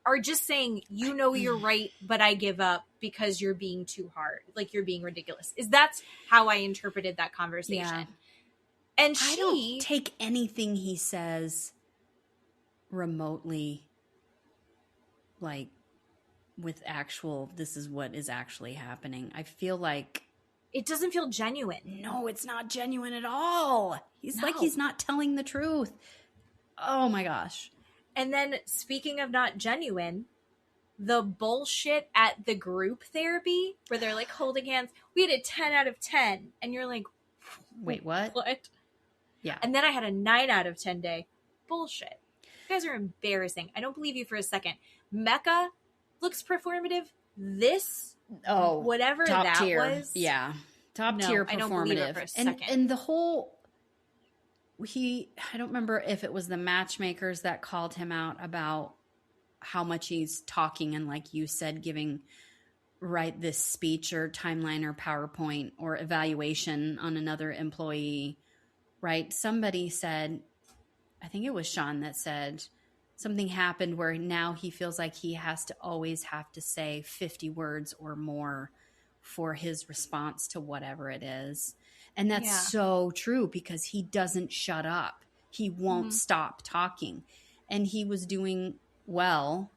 are just saying, you know, you're right, but I give up because you're being too hard. Like you're being ridiculous. That's how I interpreted that conversation. Yeah. And I don't take anything he says remotely like with actual, this is what is actually happening. I feel like it doesn't feel genuine. No, it's not genuine at all. He's like, he's not telling the truth. Oh my gosh. And then speaking of not genuine, the bullshit at the group therapy where they're like holding hands, we had a 10 out of 10. And you're like, wait, what? What? Yeah. And then I had a 9 out of 10 day. Bullshit. You guys are embarrassing. I don't believe you for a second. Mecca looks performative. This, whatever top that tier. was. Yeah. Top tier performative. I don't believe it for a second. And the whole, I don't remember if it was the matchmakers that called him out about how much he's talking and, like you said, giving this speech or timeline or PowerPoint or evaluation on another employee, right? Somebody said, I think it was Sean that said something happened where now he feels like he has to always have to say 50 words or more for his response to whatever it is. And that's so true because he doesn't shut up. He won't stop talking. And he was doing well,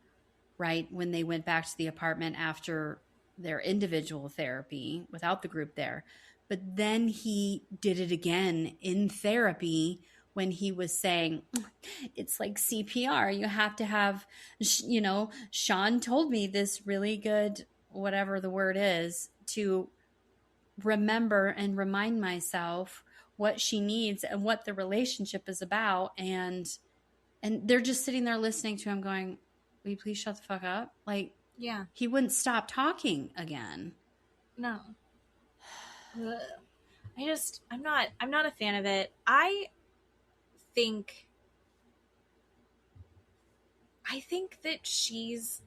right, when they went back to the apartment after their individual therapy without the group there. But then he did it again in therapy when he was saying, it's like CPR. You have to have, Sean told me this really good, whatever the word is, to remember and remind myself what she needs and what the relationship is about. And they're just sitting there listening to him going, will you please shut the fuck up? Like, yeah, he wouldn't stop talking again. No. I'm not a fan of it. I think that she's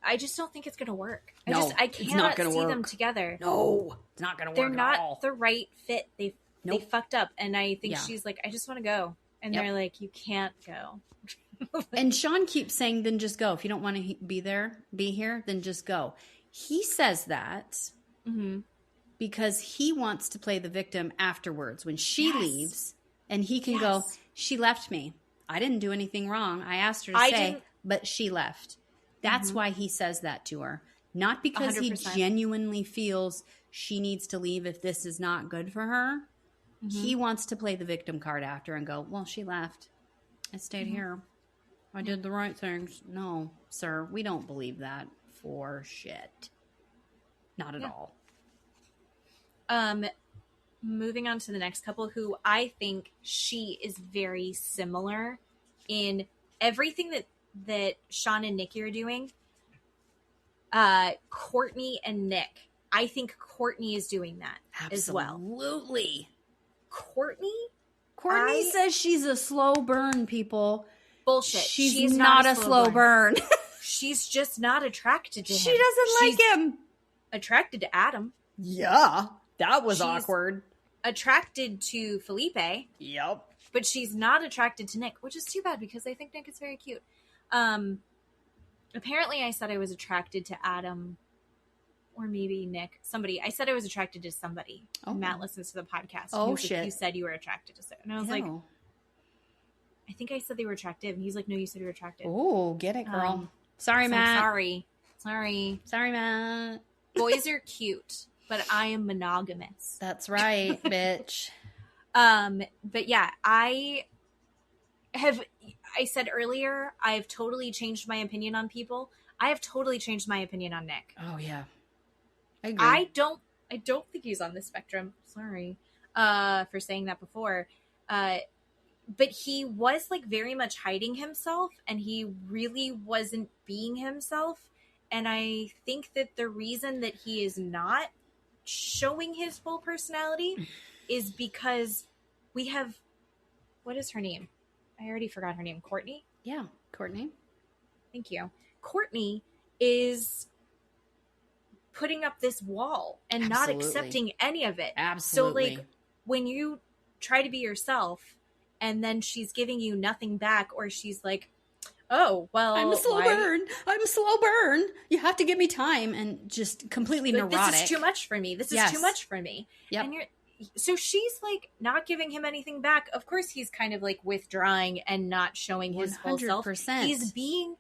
I just don't think it's going to work. I cannot see them together. No, it's not going to work. They're not the right fit. They fucked up. And I think she's like, I just want to go. And they're like, you can't go. And Sean keeps saying, then just go. If you don't want to be here, then just go. He says that because he wants to play the victim afterwards when she leaves and he can go, she left me. I didn't do anything wrong. I asked her to stay, but she left. That's why he says that to her. Not because 100%. He genuinely feels she needs to leave if this is not good for her. He wants to play the victim card after and go, well, she left. I stayed here. I did the right things. No, sir, we don't believe that for shit. Not at all. moving on to the next couple, who I think she is very similar in everything that Sean and Nikki are doing. Courtney and Nick. I think Courtney is doing that as well. Absolutely. Courtney says she's a slow burn, people. Bullshit. She's not a slow burn. She's just not attracted to him. She doesn't like him. Attracted to Adam. Yeah. That was awkward. Attracted to Felipe. Yep. But she's not attracted to Nick, which is too bad because I think Nick is very cute. Apparently I said I was attracted to Adam, or maybe Nick. I said I was attracted to somebody. Oh. Matt listens to the podcast. Oh, shit. Like, you said you were attracted to someone. And I was like, I think I said they were attractive. And he's like, no, you said you were attractive. Oh, get it, girl. Sorry, Matt. Sorry, Matt. Boys are cute, but I am monogamous. That's right, bitch. But yeah, I said earlier, I've totally changed my opinion on people. I have totally changed my opinion on Nick. Oh yeah. I agree. I don't think he's on the spectrum. Sorry, for saying that before. But he was like very much hiding himself, and he really wasn't being himself. And I think that the reason that he is not showing his full personality is because we have, what is her name? I already forgot her name. Courtney? Yeah, Courtney. Thank you. Courtney is putting up this wall and not accepting any of it. Absolutely. So like when you try to be yourself and then she's giving you nothing back, or she's like, oh, well, I'm a slow burn. You have to give me time, and just completely neurotic. This is too much for me. Yep. And so she's like not giving him anything back. Of course, he's kind of like withdrawing and not showing his 100%. Full self. He's being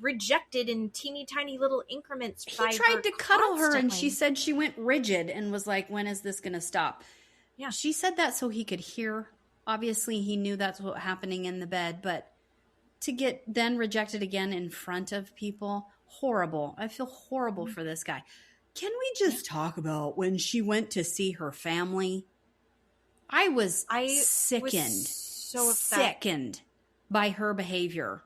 rejected in teeny tiny little increments. He tried to cuddle her, and she said she went rigid and was like, when is this going to stop? Yeah. She said that so he could hear. Obviously, he knew that's what was happening in the bed, but to get then rejected again in front of people, horrible. I feel horrible for this guy. Can we just talk about when she went to see her family? I was sickened by her behavior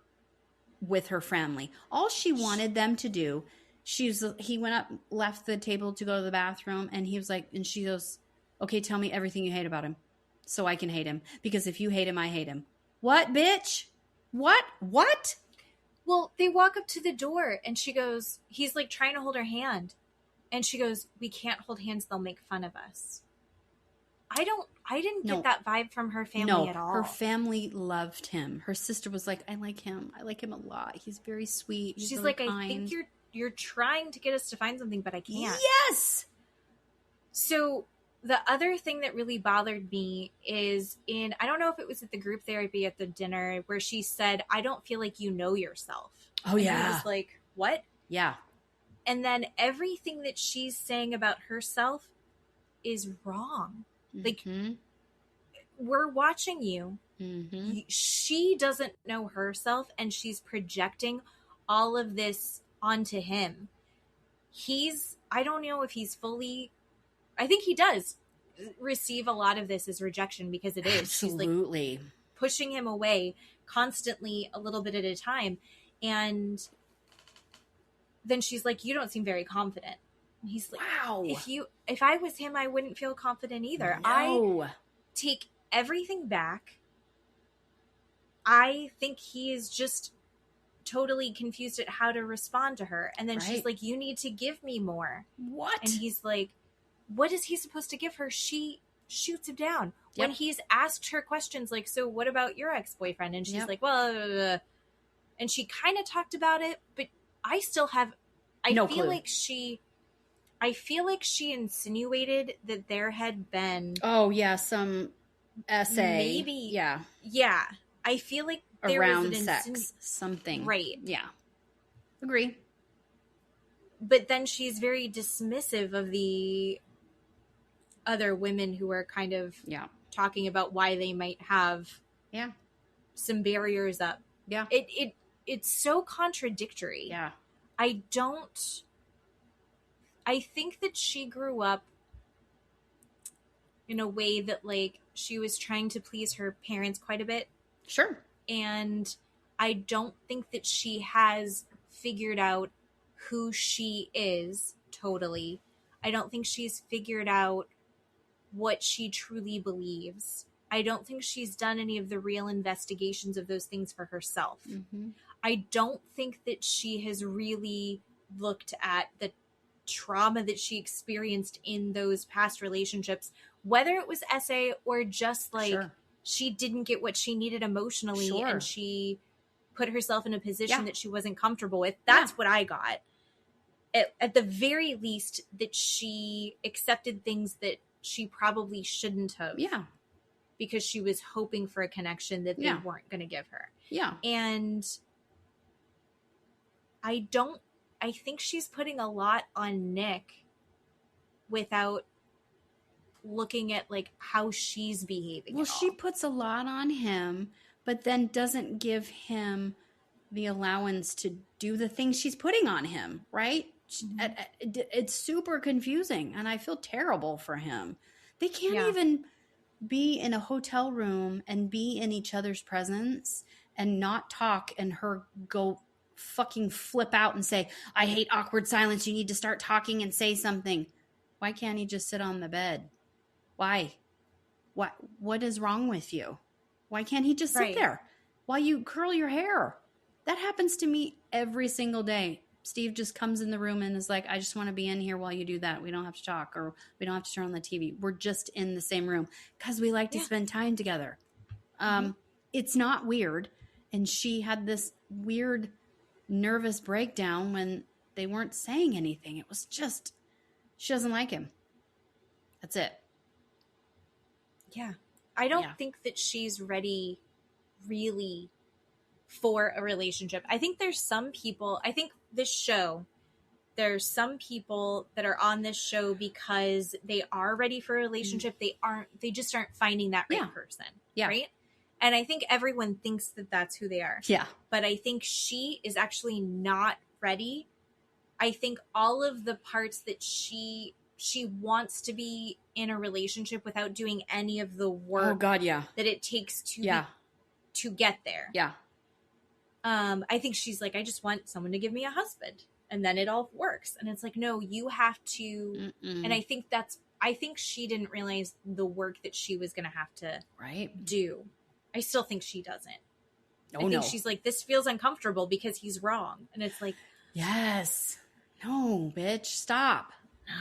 with her family. All she wanted them to do, he went up, left the table to go to the bathroom, and he was like, and she goes, okay, tell me everything you hate about him so I can hate him. Because if you hate him, I hate him. What, bitch? What? Well, they walk up to the door and she goes, he's like trying to hold her hand. And she goes, we can't hold hands. They'll make fun of us. I didn't get that vibe from her family at all. Her family loved him. Her sister was like, I like him. I like him a lot. He's very sweet. She's really like, kind. I think you're trying to get us to find something, but I can't. Yes. So the other thing that really bothered me is I don't know if it was at the group therapy at the dinner, where she said, I don't feel like you know yourself. Oh, yeah. And I was like, what? Yeah. And then everything that she's saying about herself is wrong. Like, we're watching you. Mm-hmm. She doesn't know herself, and she's projecting all of this onto him. I don't know if he's fully, I think he does receive a lot of this as rejection, because it is. Absolutely. She's like pushing him away constantly, a little bit at a time. And then she's like, you don't seem very confident. And he's like, wow. If I was him, I wouldn't feel confident either. No. I take everything back. I think he is just totally confused at how to respond to her. And then she's like, you need to give me more. What? And he's like, what is he supposed to give her? She shoots him down. Yep. When he's asked her questions like, so what about your ex-boyfriend? And she's like, well, and she kind of talked about it, but I still have, I feel like she insinuated that there had been, some essay, maybe, yeah. I feel like there around was sex, something, right? Yeah, agree. But then she's very dismissive of the other women who are kind of talking about why they might have some barriers up. Yeah, it's so contradictory. Yeah, I think that she grew up in a way that, like, she was trying to please her parents quite a bit. Sure. And I don't think that she has figured out who she is totally. I don't think she's figured out what she truly believes. I don't think she's done any of the real investigations of those things for herself. Mm-hmm. I don't think that she has really looked at the trauma that she experienced in those past relationships, whether it was SA or just like Sure. she didn't get what she needed emotionally Sure. and she put herself in a position Yeah. that she wasn't comfortable with. That's what I got. At the very least, that she accepted things that she probably shouldn't have. Yeah. Because she was hoping for a connection that they weren't going to give her. Yeah. And I think she's putting a lot on Nick without looking at like how she's behaving. Well, she puts a lot on him, but then doesn't give him the allowance to do the things she's putting on him, right? It's super confusing, and I feel terrible for him. They can't even be in a hotel room and be in each other's presence and not talk, and her go fucking flip out and say, I hate awkward silence. You need to start talking and say something. Why can't he just sit on the bed? Why? What is wrong with you? Why can't he just sit there while you curl your hair? That happens to me every single day. Steve just comes in the room and is like, I just want to be in here while you do that. We don't have to talk, or we don't have to turn on the TV. We're just in the same room because we like to spend time together. It's not weird. And she had this weird nervous breakdown when they weren't saying anything. It was just, she doesn't like him. That's it. Yeah. I don't think that she's ready really for a relationship. I think there's some people, I think this show, there's some people that are on this show because they are ready for a relationship. They just aren't finding that right person. Yeah. Right. And I think everyone thinks that that's who they are. Yeah. But I think she is actually not ready. I think all of the parts that she wants to be in a relationship without doing any of the work that it takes to get there. Yeah. I think she's like, I just want someone to give me a husband and then it all works. And it's like, no, you have to. And I think she didn't realize the work that she was going to have to do. I still think she doesn't. I think she's like, this feels uncomfortable because he's wrong. And it's like, yes. No, bitch, stop.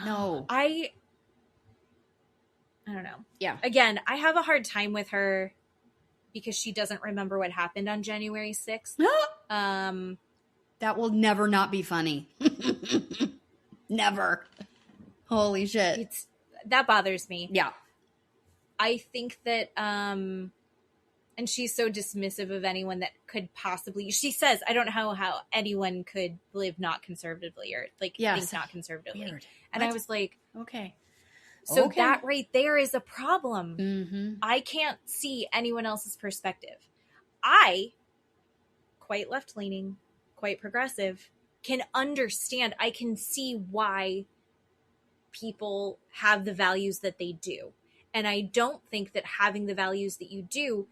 No. I don't know. Yeah. Again, I have a hard time with her because she doesn't remember what happened on January 6th. That will never not be funny. Never. Holy shit. That bothers me. Yeah. I think that, and she's so dismissive of anyone that could possibly, she says, I don't know how anyone could live not conservatively or think not conservatively. Weird. And I was like, okay. So that right there is a problem. Mm-hmm. I can't see anyone else's perspective. I, quite left-leaning, quite progressive, can understand. I can see why people have the values that they do. And I don't think that having the values that you do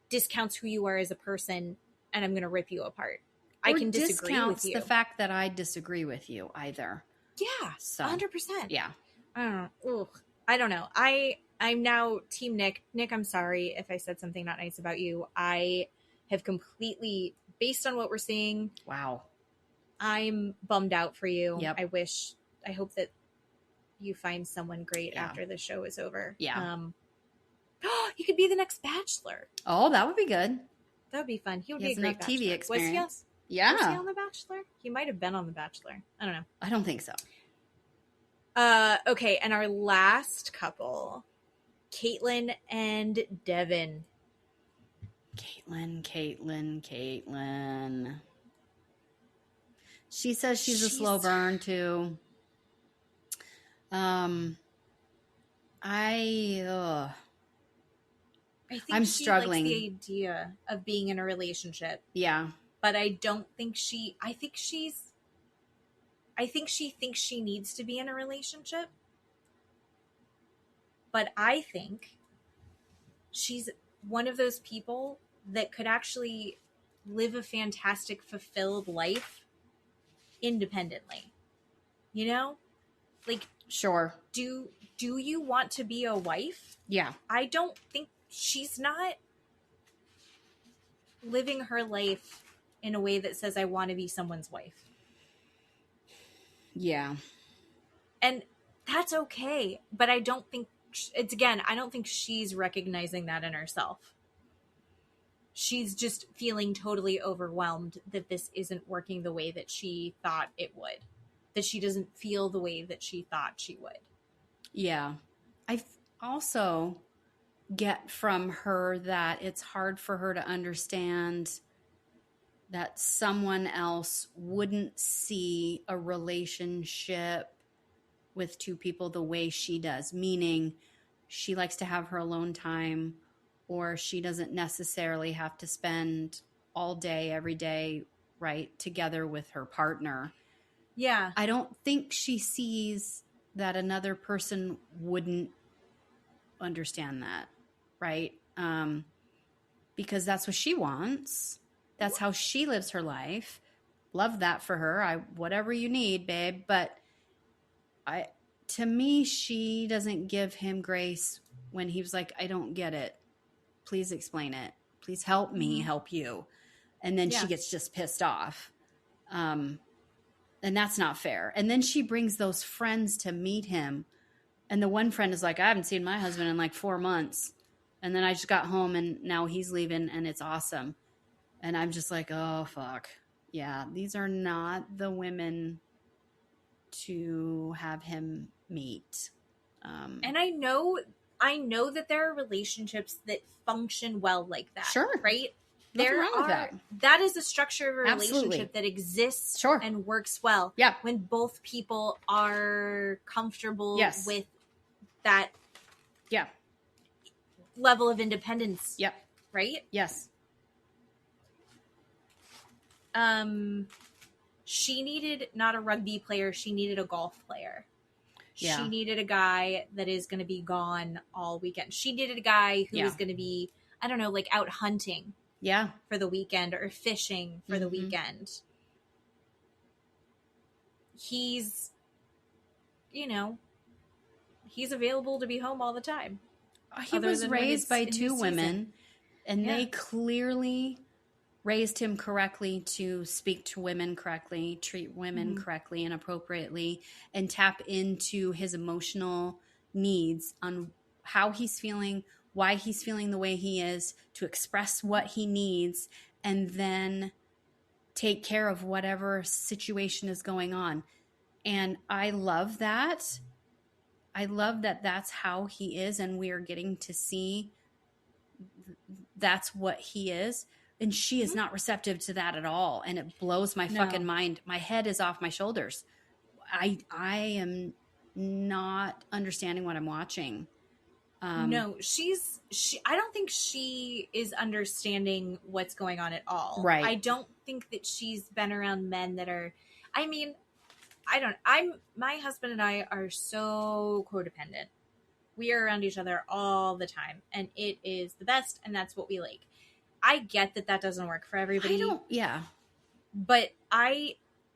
discounts who you are as a person, and I'm going to rip you apart. I can disagree with you. The fact that I disagree with you either. Yeah, so 100%. Yeah. I don't know. Ugh. I don't know. I'm now Team Nick. Nick, I'm sorry if I said something not nice about you. I have completely, based on what we're seeing. Wow. I'm bummed out for you. Yep. I hope that you find someone great after the show is over. Yeah. He could be the next Bachelor. Oh, that would be good. That would be fun. He would He be has a great enough TV Bachelor. experience. Was he on The Bachelor? He might have been on The Bachelor. I don't know. I don't think so. Okay, and our last couple, Caitlin and Devin. Caitlin. She says she's a slow burn too. I think I'm struggling. Likes the idea of being in a relationship. Yeah. But I don't think I think she thinks she needs to be in a relationship. But I think she's one of those people that could actually live a fantastic, fulfilled life independently. You know? Like, Sure. Do you want to be a wife? Yeah. I don't think she's not living her life in a way that says I want to be someone's wife. Yeah. And that's okay, but I don't think I don't think she's recognizing that in herself. She's just feeling totally overwhelmed that this isn't working the way that she thought it would. That she doesn't feel the way that she thought she would. Yeah. I also get from her that it's hard for her to understand that someone else wouldn't see a relationship with two people the way she does, meaning she likes to have her alone time, or she doesn't necessarily have to spend all day, every day, right, together with her partner. Yeah. I don't think she sees that another person wouldn't understand that, right? Because that's what she wants. That's how she lives her life. Love that for her. Whatever you need, babe. But to me, she doesn't give him grace when he was like, I don't get it. Please explain it. Please help me help you. And then she gets just pissed off. And that's not fair. And then she brings those friends to meet him. And the one friend is like, I haven't seen my husband in like 4 months. And then I just got home and now he's leaving and it's awesome. And I'm just like, oh, fuck. Yeah, these are not the women to have him meet. And I know that there are relationships that function well like that. Sure. Right? Nothing wrong with that. That is a structure of a relationship Absolutely. that exists Sure. and works well. Yeah. When both people are comfortable Yes. with that Yeah. level of independence. Yep. Right? Yes. She needed not a rugby player, she needed a golf player. Yeah. She needed a guy that is going to be gone all weekend. She needed a guy who is going to be, I don't know, like out hunting. Yeah. For the weekend or fishing for the weekend. He's, he's available to be home all the time. He was raised by two women, and they clearly raised him correctly to speak to women correctly, treat women correctly and appropriately, and tap into his emotional needs on how he's feeling, why he's feeling the way he is, to express what he needs, and then take care of whatever situation is going on. And I love that. I love that that's how he is, and we are getting to see that's what he is. And she is not receptive to that at all. And it blows my fucking mind. My head is off my shoulders. I am not understanding what I'm watching. No, I don't think she is understanding what's going on at all. Right. I don't think that she's been around men that are, my husband and I are so codependent. We are around each other all the time and it is the best and that's what we like. I get that doesn't work for everybody. But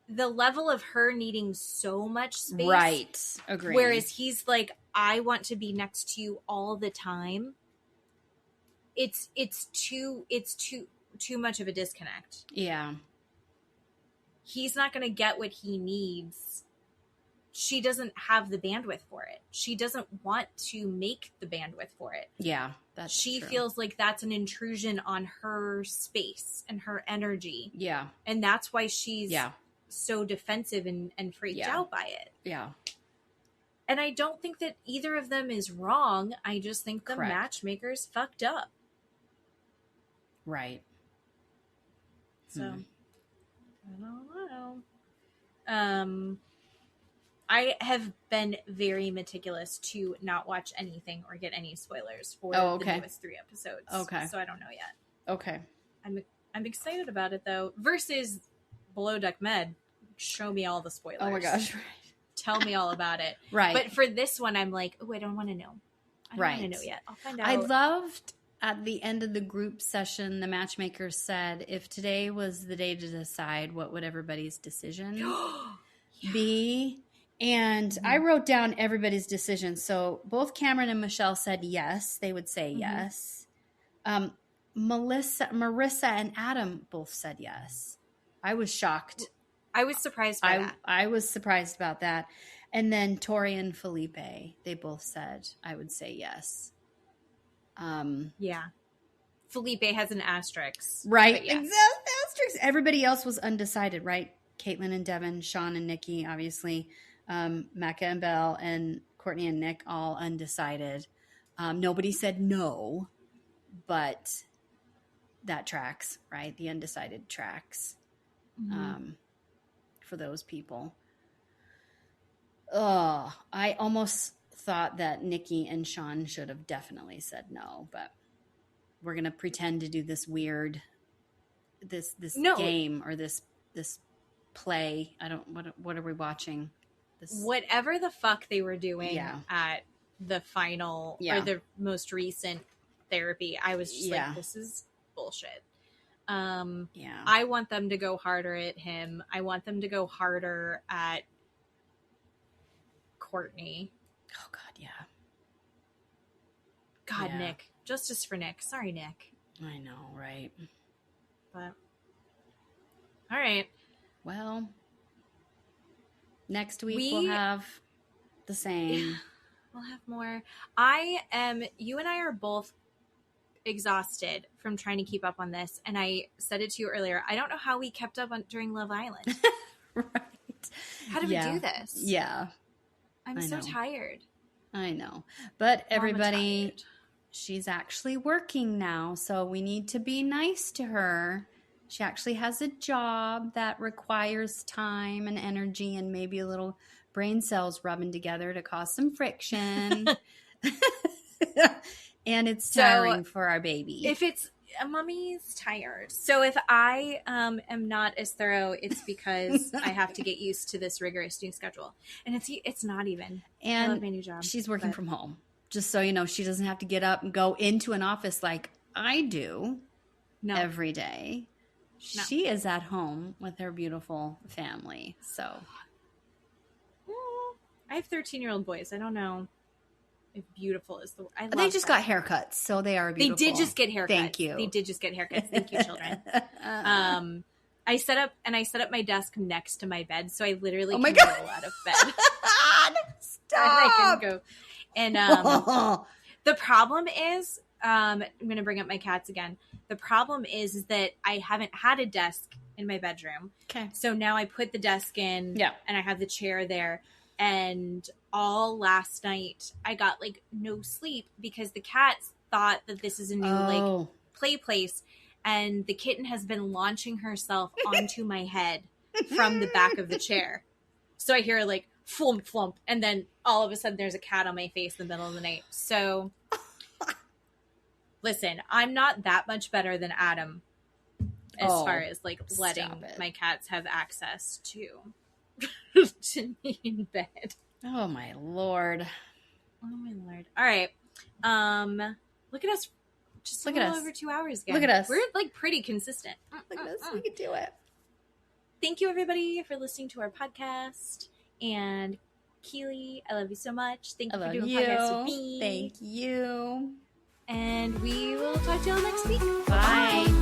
the level of her needing so much space. Right. Agree. Whereas he's like, I want to be next to you all the time. It's too much of a disconnect. Yeah. He's not going to get what he needs. She doesn't have the bandwidth for it. She doesn't want to make the bandwidth for it. Yeah, that's She true. feels like that's an intrusion on her space and her energy. Yeah. And that's why she's so defensive and freaked out by it. Yeah. And I don't think that either of them is wrong. I just think the matchmakers fucked up. Right. So, I don't know. I have been very meticulous to not watch anything or get any spoilers for the newest 3 episodes. Okay. So I don't know yet. Okay. I'm excited about it though. Versus Below Deck Med. Show me all the spoilers. Oh my gosh. Tell me all about it. Right. But for this one, I'm like, oh, I don't want to know. I don't want to know yet. I'll find out. I loved at the end of the group session, the matchmaker said, if today was the day to decide, what would everybody's decision be? And I wrote down everybody's decision. So both Cameron and Michelle said yes. They would say yes. Marissa and Adam both said yes. I was shocked. I was surprised by that. I was surprised about that. And then Tori and Felipe, they both said, I would say yes. Yeah. Felipe has an asterisk. Right. Yes. Asterisk. Everybody else was undecided, right? Caitlin and Devin, Sean and Nikki, obviously. Mecca and Belle and Courtney and Nick, all undecided. Nobody said no, but that tracks, right? The undecided tracks for those people. Oh, I almost thought that Nikki and Sean should have definitely said no, but we're going to pretend to do this weird, this game or this play. I don't, what are we watching? Whatever the fuck they were doing at the final or the most recent therapy, I was just like, this is bullshit. I want them to go harder at him. I want them to go harder at Courtney. Oh God, yeah. God, yeah. Nick. Justice for Nick. Sorry, Nick. I know, right? But all right. Well, next week we'll have the same. We'll have more. You and I are both exhausted from trying to keep up on this. And I said it to you earlier. I don't know how we kept up during Love Island. Right. How did we do this? Yeah. I'm so tired. I know. But everybody, she's actually working now. So we need to be nice to her. She actually has a job that requires time and energy and maybe a little brain cells rubbing together to cause some friction. And it's tiring for our baby. If it's mommy's tired. So if I am not as thorough, it's because I have to get used to this rigorous new schedule. And it's not even. And I love my new job. She's working from home. Just so you know, she doesn't have to get up and go into an office like I do every day. No. She is at home with her beautiful family. So I have 13-year-old boys. I don't know if beautiful is the word. They just got haircuts, so they are beautiful. They did just get haircuts. Thank you. They did just get haircuts. Thank you, children. I set up my desk next to my bed, so I literally can roll out of bed. Stop. I can go. And the problem is, I'm going to bring up my cats again. The problem is that I haven't had a desk in my bedroom. Okay. So now I put the desk in and I have the chair there. And all last night I got like no sleep because the cats thought that this is a new like play place. And the kitten has been launching herself onto my head from the back of the chair. So I hear like flump, flump. And then all of a sudden there's a cat on my face in the middle of the night. So listen, I'm not that much better than Adam as far as like letting my cats have access to me in bed. Oh my Lord. Oh my Lord. All right. Look at us. Just look at us. Over 2 hours again. Look at us. We're like pretty consistent. Look at us. We can do it. Thank you everybody for listening to our podcast. And Keeley, I love you so much. Thank you for doing podcasts with me. Thank you. And we will talk to y'all next week. Bye.